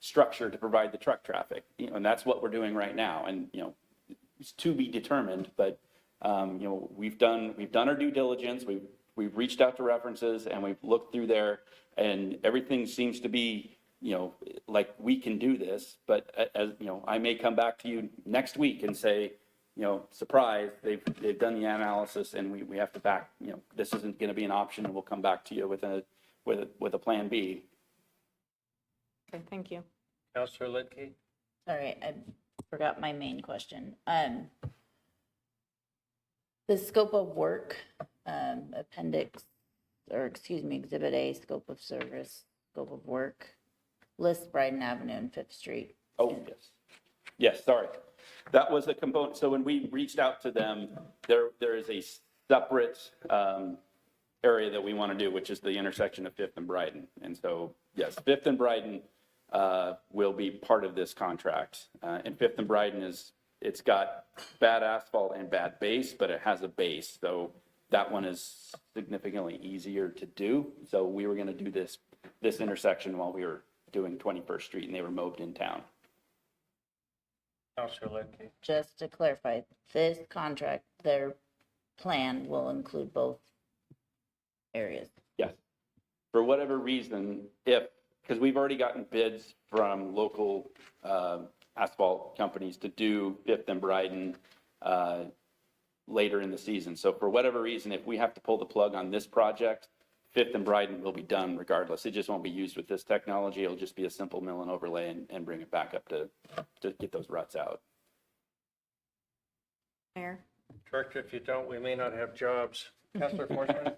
structure to provide the truck traffic. And that's what we're doing right now. And it's to be determined. But we've done our due diligence. We've reached out to references and we've looked through there, and everything seems to be like we can do this. But as I may come back to you next week and say, surprise, they've done the analysis and we have to back, this isn't going to be an option, and we'll come back to you with a plan B.
Okay, thank you.
Counselor Lidke?
Sorry, I forgot my main question. The scope of work, appendix, or excuse me, Exhibit A, scope of service, scope of work, lists Bryden Avenue and Fifth Street.
Oh, yes. Yes, sorry. That was a component. So when we reached out to them, there is a separate area that we want to do, which is the intersection of Fifth and Bryden. And so, yes, Fifth and Bryden will be part of this contract. And Fifth and Bryden it's got bad asphalt and bad base, but it has a base. So that one is significantly easier to do. So we were going to do this intersection while we were doing 21st Street and they were moved in town.
Counselor Ledke.
Just to clarify, this contract, their plan will include both areas.
Yes. For whatever reason, because we've already gotten bids from local asphalt companies to do Fifth and Bryden later in the season. So for whatever reason, if we have to pull the plug on this project, Fifth and Bryden will be done regardless. It just won't be used with this technology. It'll just be a simple mill and overlay and bring it back up to get those ruts out.
Mayor?
Director, if you don't, we may not have jobs. Counselor Forsman?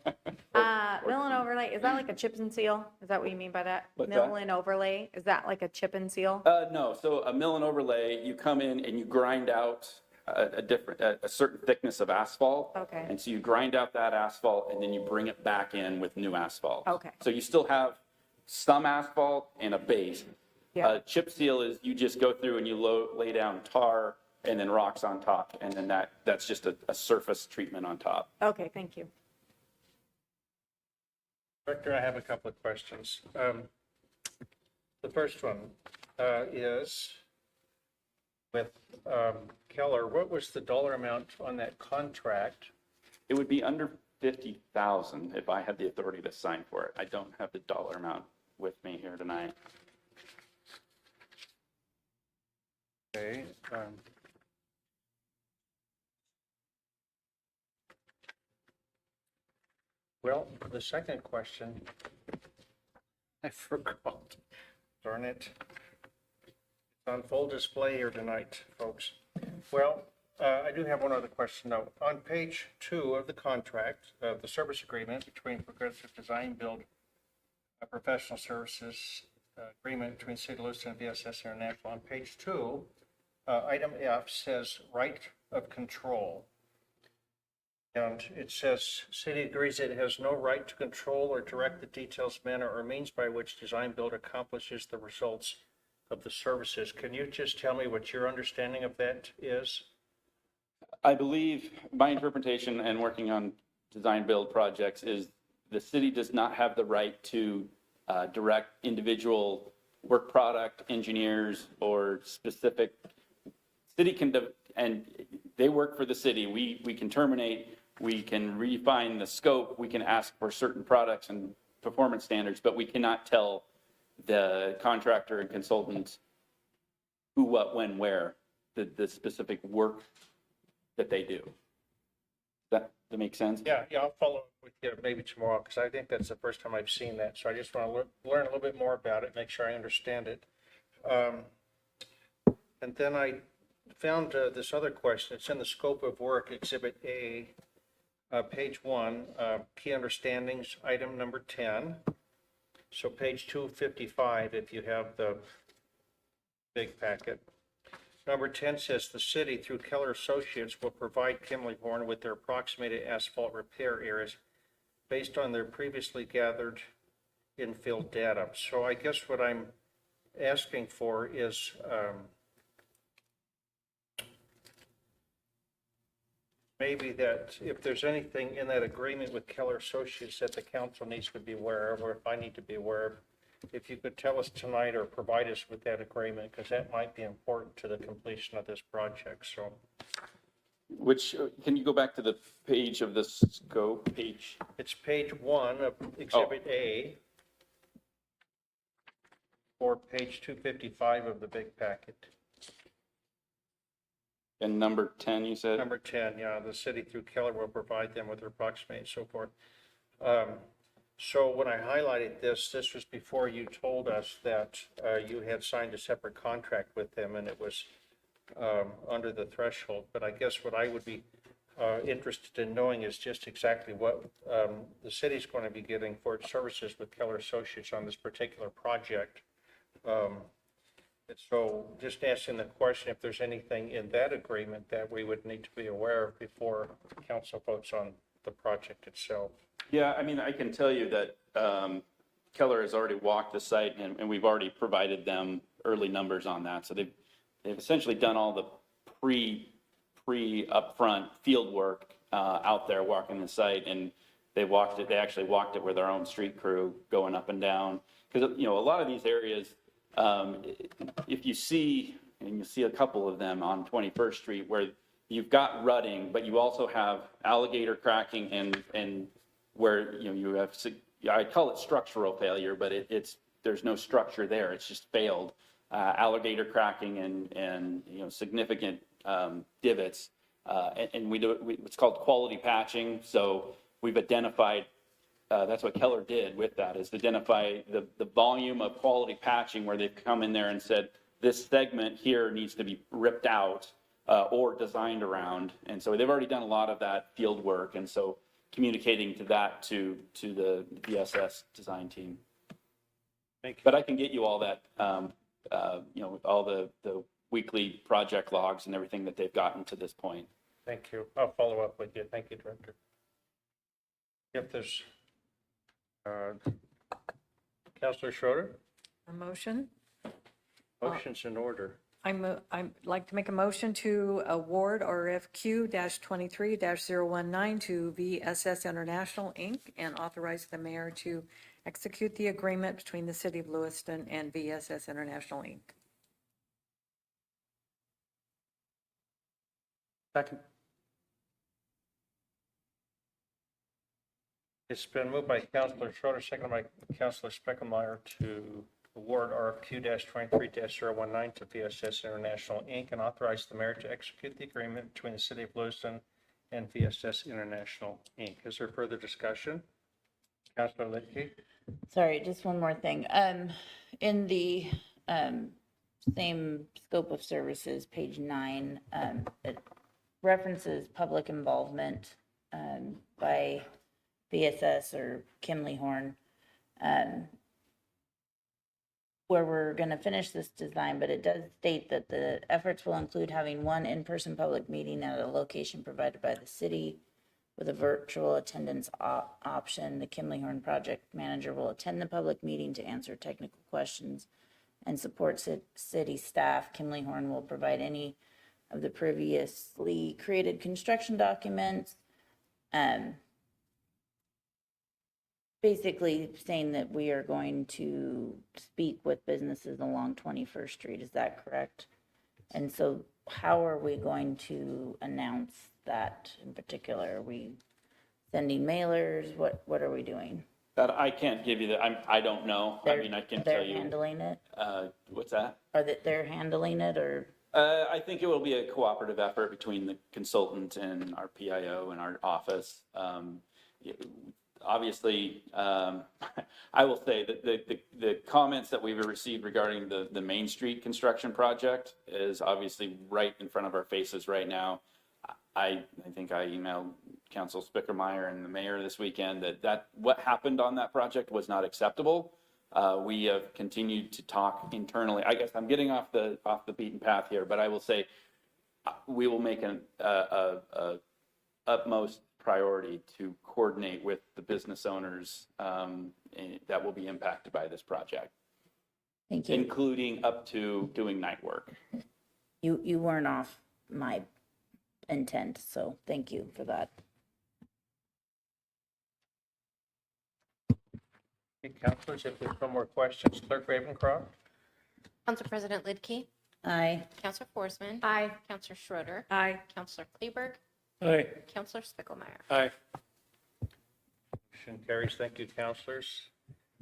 Mill and overlay, is that like a chip and seal? Is that what you mean by that?
What's
Mill
that?
and overlay, is that like a chip and seal?
No, so a mill and overlay, you come in and you grind out a certain thickness of asphalt.
Okay.
And so you grind out that asphalt and then you bring it back in with new asphalt.
Okay.
So you still have some asphalt and a base.
Yeah.
Chip seal is you just go through and you lay down tar and then rocks on top. And then that's just a surface treatment on top.
Okay, thank you.
Director, I have a couple of questions. The first one is with Keller. What was the dollar amount on that contract?
It would be under 50,000 if I had the authority to sign for it. I don't have the dollar amount with me here tonight.
Okay. Well, the second question, I forgot. Darn it. It's on full display here tonight, folks. Well, I do have one other question though. On page 2 of the contract, the service agreement between Progressive Design Build Professional Services Agreement between City of Lewiston and VSS International, on page 2, item F says right of control. And it says, city agrees it has no right to control or direct the details, manner, or means by which design build accomplishes the results of the services. Can you just tell me what your understanding of that is?
I believe my interpretation and working on design build projects is the city does not have the right to direct individual work product engineers or specific. City can, and they work for the city. We can terminate, we can refine the scope, we can ask for certain products and performance standards, but we cannot tell the contractor and consultant who, what, when, where, the specific work that they do. That make sense?
Yeah, I'll follow up with you maybe tomorrow, because I think that's the first time I've seen that. So I just want to learn a little bit more about it, make sure I understand it. And then I found this other question. It's in the scope of work, Exhibit A, page 1, key understandings, item number 10. So page 255, if you have the big packet. Number 10 says the city, through Keller Associates, will provide Kimley Horn with their approximated asphalt repair areas based on their previously gathered infill data. So I guess what I'm asking for is maybe that if there's anything in that agreement with Keller Associates that the council needs to be aware of, or if I need to be aware of, if you could tell us tonight or provide us with that agreement, because that might be important to the completion of this project. So,
Which, can you go back to the page of the scope page?
it's page 1 of Exhibit A, or page 255 of the big packet.
And number 10, you said?
Number 10, yeah, the city through Keller will provide them with their approximate and so forth. So when I highlighted this was before you told us that you had signed a separate contract with them and it was under the threshold. But I guess what I would be interested in knowing is just exactly what the city's going to be getting for its services with Keller Associates on this particular project. And so just asking the question if there's anything in that agreement that we would need to be aware of before council votes on the project itself.
Yeah, I mean, I can tell you that Keller has already walked the site, and we've already provided them early numbers on that. So they've essentially done all the upfront field work out there walking the site, and they actually walked it with their own street crew going up and down. Because, a lot of these areas, if you see, and you see a couple of them on 21st Street where you've got rutting, but you also have alligator cracking and where, you have, I call it structural failure, but there's no structure there. It's just failed. Alligator cracking and significant divots. And we do it's called quality patching. So we've identified, that's what Keller did with that, is identify the volume of quality patching where they've come in there and said, this segment here needs to be ripped out or designed around. And so they've already done a lot of that field work. And so communicating to that to the VSS design team.
Thank you.
But I can get you all that, all the weekly project logs and everything that they've gotten to this point.
Thank you. I'll follow up with you. Thank you, Director. If there's, Councilor Schroeder,
A motion?
motion's in order.
I'd like to make a motion to award RFQ-23-019 to VSS International, Inc. and authorize the mayor to execute the agreement between the City of Lewiston and VSS International, Inc.
Second.
It's been moved by Councilor Schroeder, seconded by Councilor Speckelmeyer to award RFQ-23-019 to VSS International, Inc. and authorize the mayor to execute the agreement between the City of Lewiston and VSS International, Inc. Is there further discussion? Councilor Lidkey?
Sorry, just one more thing. In the same scope of services, page 9, it references public involvement by VSS or Kimley Horn, where we're going to finish this design, but it does state that the efforts will include having one in-person public meeting at a location provided by the city with a virtual attendance option. The Kimley Horn project manager will attend the public meeting to answer technical questions and support city staff. Kimley Horn will provide any of the previously created construction documents. Basically saying that we are going to speak with businesses along 21st Street. Is that correct? And so how are we going to announce that in particular? Are we sending mailers? What are we doing?
That I can't give you that. I don't know. I mean, I can tell you.
They're handling it?
What's that?
Are they're handling it or?
I think it will be a cooperative effort between the consultant and our PIO and our office. Obviously, I will say that the comments that we've received regarding the Main Street construction project is obviously right in front of our faces right now. I think I emailed Council Spickermeyer and the mayor this weekend that what happened on that project was not acceptable. We have continued to talk internally. I guess I'm getting off the beaten path here, but I will say we will make an utmost priority to coordinate with the business owners that will be impacted by this project.
Thank you.
Including up to doing night work.
You weren't off my intent, so thank you for that.
Okay, councilors, if there's no more questions, Clerk Ravencroft?
Council President Lidkey,
Aye.
Councilor Forsman.
Aye.
Councilor Schroeder,
Aye.
Councilor Kleberg,
Aye.
Councilor Spickelmeyer.
Aye.
Motion carries. Thank you, councilors.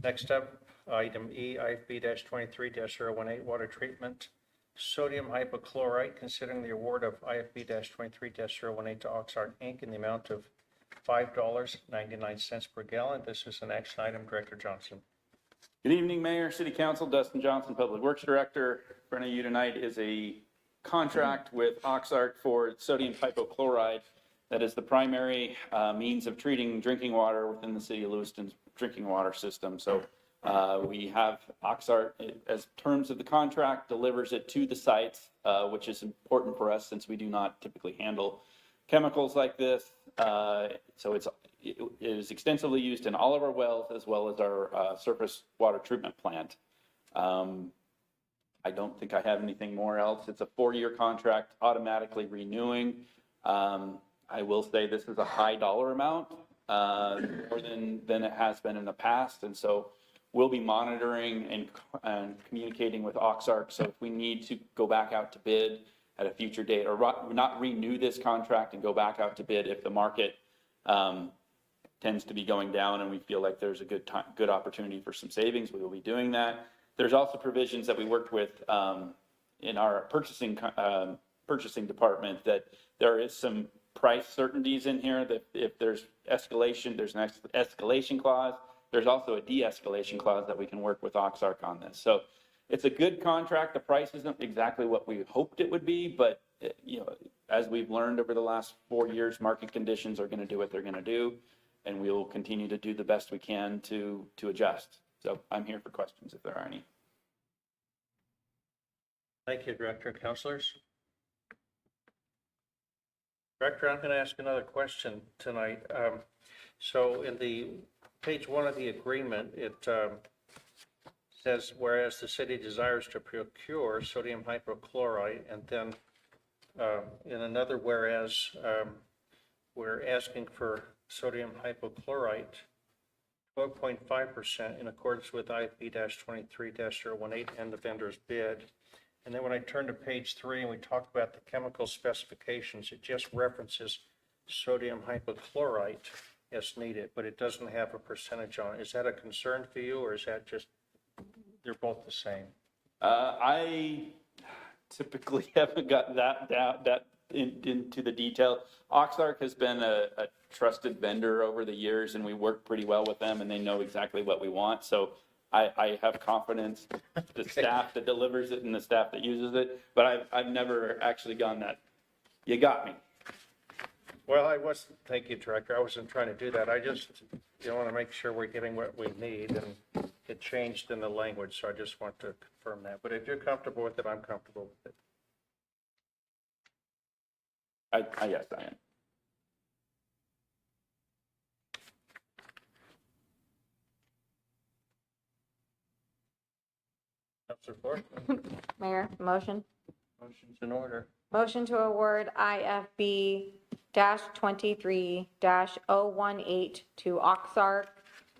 Next up, item E, IFB-23-018, water treatment, sodium hypochlorite, considering the award of IFB-23-018 to Oxart Inc. in the amount of $5.99 per gallon. This is an action item. Director Johnson.
Good evening, Mayor, City Council. Dustin Johnson, Public Works Director. In front of you tonight is a contract with Oxart for sodium hypochlorite. that is the primary means of treating drinking water within the city of Lewiston's drinking water system. So we have Oxart, as terms of the contract, delivers it to the sites, which is important for us since we do not typically handle chemicals like this. So it is extensively used in all of our wells as well as our surface water treatment plant. I don't think I have anything more else. It's a 4-year contract, automatically renewing. I will say this is a high dollar amount, more than it has been in the past. And so we'll be monitoring and communicating with Oxark. So if we need to go back out to bid at a future date, or not renew this contract and go back out to bid if the market tends to be going down and we feel like there's a good opportunity for some savings, we will be doing that. There's also provisions that we worked with in our purchasing department, that there is some price certainties in here, that if there's escalation, there's an escalation clause. There's also a de-escalation clause that we can work with Oxark on this. So it's a good contract. The price isn't exactly what we hoped it would be, but as we've learned over the last 4 years, market conditions are going to do what they're going to do, and we'll continue to do the best we can to adjust. So I'm here for questions if there are any.
Thank you, Director. Councilors? Director, I'm going to ask another question tonight. So in the page 1 of the agreement, it says, whereas the city desires to procure sodium hypochlorite, and then in another whereas, we're asking for sodium hypochlorite 12.5% in accordance with IP-23-018 and the vendor's bid. And then when I turn to page 3 and we talk about the chemical specifications, it just references sodium hypochlorite as needed, but it doesn't have a percentage on it. Is that a concern for you, or is that just, they're both the same?
I typically haven't got that into the detail. Oxark has been a trusted vendor over the years, and we work pretty well with them, and they know exactly what we want. So I have confidence the staff that delivers it and the staff that uses it, but I've never actually gone that. You got me.
Well, I wasn't, thank you, Director. I wasn't trying to do that. I just want to make sure we're getting what we need, and it changed in the language, so I just want to confirm that. But if you're comfortable with it, I'm comfortable with it.
Yes, I am.
Councilor Ford?
Mayor, motion.
Motion's in order.
Motion to award IFB-23-018 to Oxark,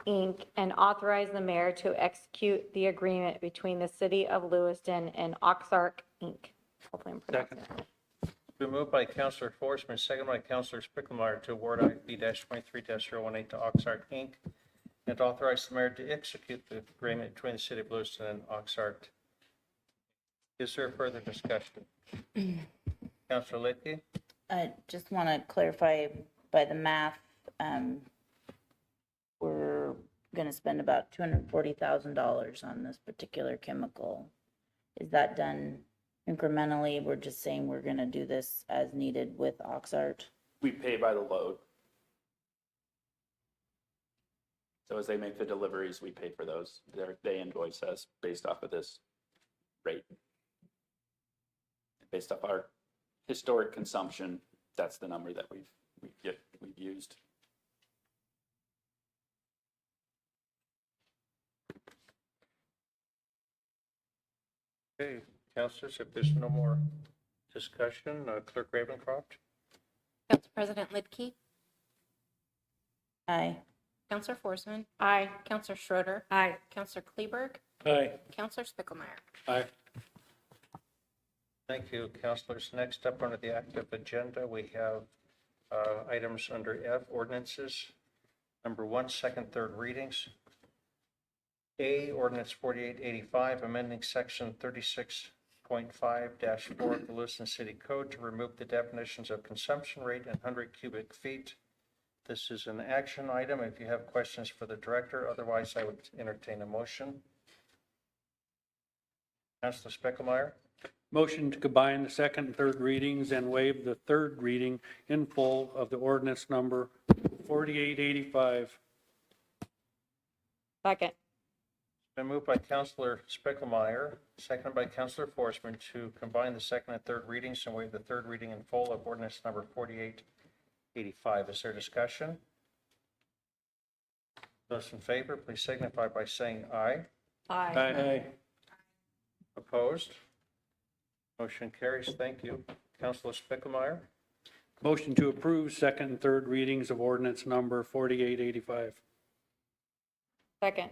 Inc., and authorize the mayor to execute the agreement between the city of Lewiston and Oxark, Inc. Hopefully I'm pronouncing it right.
Been moved by Councilor Forsman, second by Councilor Spicklemeyer to award IFB-23-018 to Oxart Inc. and to authorize the mayor to execute the agreement between the city of Lewiston and Oxart. Is there further discussion? Councilor Lidke?
I just want to clarify by the math, we're going to spend about $240,000 on this particular chemical. Is that done incrementally? We're just saying we're going to do this as needed with Oxart?
We pay by the load. So as they make the deliveries, we pay for those. They invoice us based off of this rate. Based off our historic consumption, that's the number that we've used.
Okay, councilors, if there's no more discussion, Clerk Ravencroft?
Council President Lidke,
Aye.
Councilor Forsman,
Aye.
Councilor Schroeder,
Aye.
Councilor Kleberg,
Aye.
Councilor Spicklemeyer.
Aye.
Thank you, councilors. Next up under the active agenda, we have items under F, ordinances. Number 1, second, third readings. A, ordinance 4885, amending section 36.5-4 of the Lewiston City Code to remove the definitions of consumption rate and 100 cubic feet. This is an action item. If you have questions for the director, otherwise I would entertain a motion. Councilor Spicklemeyer?
Motion to combine the second and third readings and waive the third reading in full of the ordinance number 4885.
Second.
Been moved by Counselor Spickelmeyer, seconded by Counselor Forsman to combine the second and third readings and waive the third reading in full of ordinance number 4885. Is there discussion? Those in favor, please signify by saying aye.
Aye.
Opposed? Motion carries. Thank you. Counselor Spickelmeyer.
Motion to approve second and third readings of ordinance number 4885.
Second.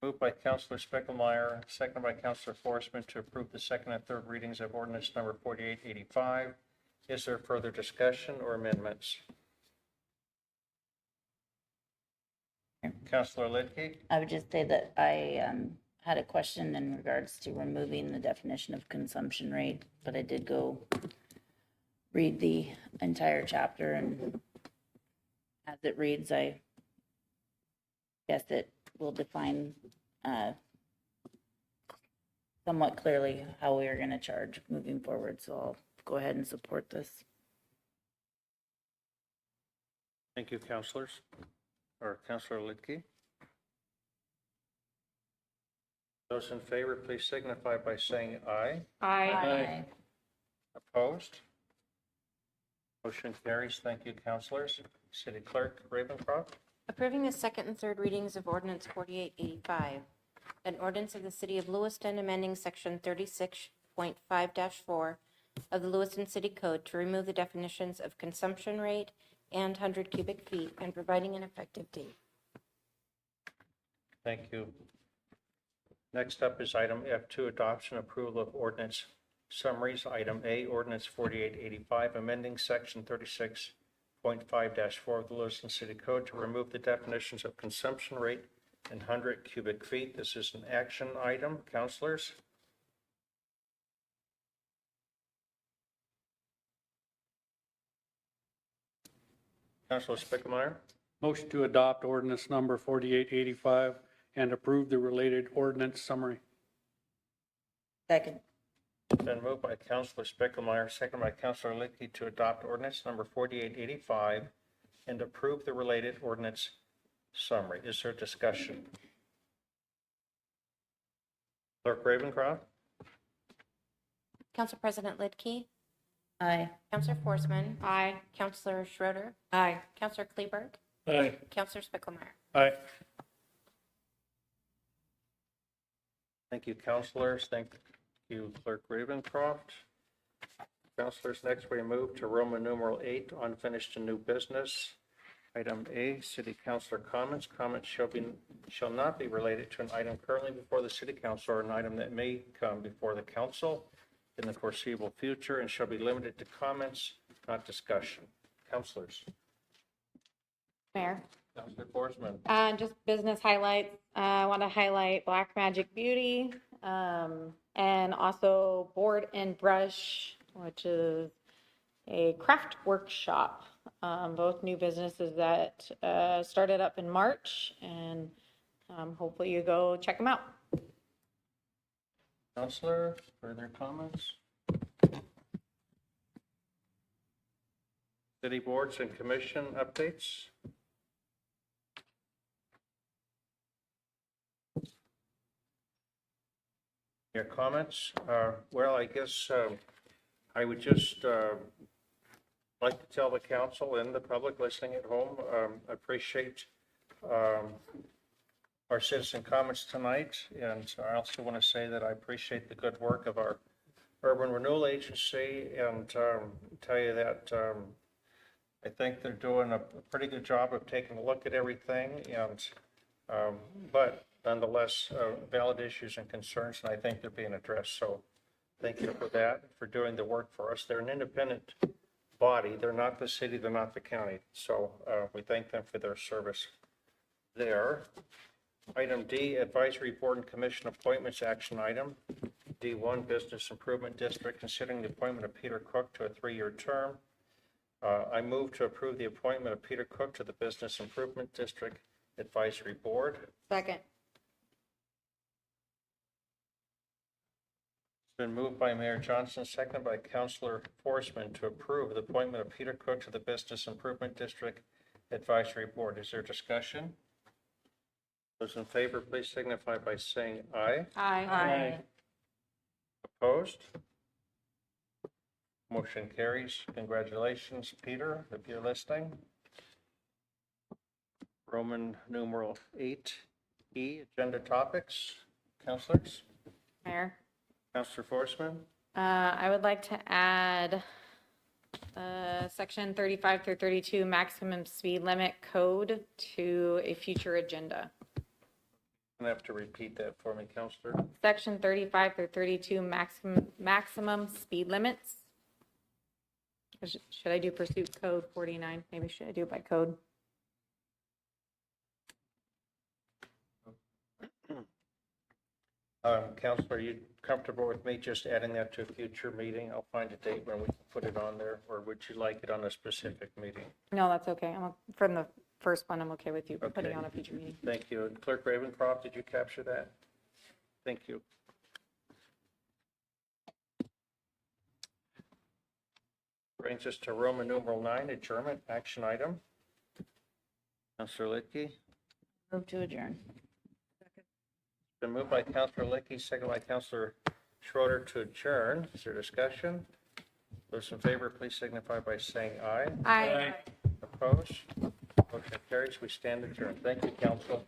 Moved by Counselor Spickelmeyer, seconded by Counselor Forsman to approve the second and third readings of ordinance number 4885. Is there further discussion or amendments? Counselor Lidke.
I would just say that I had a question in regards to removing the definition of consumption rate, but I did go read the entire chapter, and as it reads, I guess it will define somewhat clearly how we are going to charge moving forward, so I'll go ahead and support this.
Thank you, counselors. Or Counselor Lidke. Those in favor, please signify by saying aye.
Aye.
Opposed? Motion carries. Thank you, counselors. City Clerk Ravencroft.
Approving the second and third readings of ordinance 4885, an ordinance of the City of Lewiston amending section 36.5-4 of the Lewiston City Code to remove the definitions of consumption rate and 100 cubic feet and providing an effective date.
Thank you. Next up is item F2, adoption approval of ordinance summaries. Item A, ordinance 4885, amending section 36.5-4 of the Lewiston City Code to remove the definitions of consumption rate and 100 cubic feet. This is an action item. Counselors? Counselor Spickelmeyer.
Motion to adopt ordinance number 4885 and approve the related ordinance summary.
Second.
Been moved by Counselor Spickelmeyer, second by Counselor Lidke to adopt ordinance number 4885 and approve the related ordinance summary. Is there discussion? Clerk Ravencroft.
Council President Lidke,
Aye.
Councilor Forsman,
Aye.
Councilor Schroeder,
Aye.
Councilor Kleberg,
Aye.
Councilor Spickelmeyer.
Aye.
Thank you, counselors. Thank you, Clerk Ravencroft. Counselors, next we move to Roman numeral 8, unfinished and new business. Item A, city councilor comments. Comments shall not be related to an item currently before the city council or an item that may come before the council in the foreseeable future and shall be limited to comments, not discussion. Counselors.
Mayor.
Counselor Forsman.
Just business highlights. I want to highlight Black Magic Beauty, and also Board and Brush, which is a craft workshop. Both new businesses that started up in March, and hopefully you go check them out.
Counselor, further comments? City boards and commission updates? Your comments? Well, I guess I would just like to tell the council and the public listening at home, appreciate our citizen comments tonight. And I also want to say that I appreciate the good work of our Urban Renewal Agency and tell you that I think they're doing a pretty good job of taking a look at everything. And but nonetheless, valid issues and concerns, and I think they're being addressed. So thank you for that, for doing the work for us. They're an independent body. They're not the city, they're not the county. So we thank them for their service there. Item D, advisory board and commission appointments action item. D1, Business Improvement District, considering the appointment of Peter Cook to a 3-year term. I move to approve the appointment of Peter Cook to the Business Improvement District Advisory Board.
Second.
It's been moved by Mayor Johnson, seconded by Councilor Forsman to approve the appointment of Peter Cook to the Business Improvement District Advisory Board. Is there discussion? Those in favor, please signify by saying aye.
Aye.
Opposed? Motion carries. Congratulations, Peter, if you're listening. Roman numeral 8E, agenda topics. Councilors?
Mayor?
Councilor Forsman?
I would like to add section 35 through 32 maximum speed limit code to a future agenda.
I'm going to have to repeat that for me, Councilor.
Section 35 through 32 maximum speed limits. Should I do pursuit code 49? Maybe should I do it by code?
Councilor, are you comfortable with me just adding that to a future meeting? I'll find a date when we can put it on there, or would you like it on a specific meeting?
No, that's okay. From the first one, I'm okay with you putting
Okay.
on a future meeting.
Thank you. And Clerk Ravencroft, did you capture that? Thank you. Brings us to Roman numeral 9, adjournment, action item. Councilor Lidkey?
Move to adjourn.
Been moved by Councilor Lidkey, second by Councilor Schroeder to adjourn. Is there discussion? Those in favor, please signify by saying aye.
Aye.
Opposed? Motion carries. We stand adjourned. Thank you, council.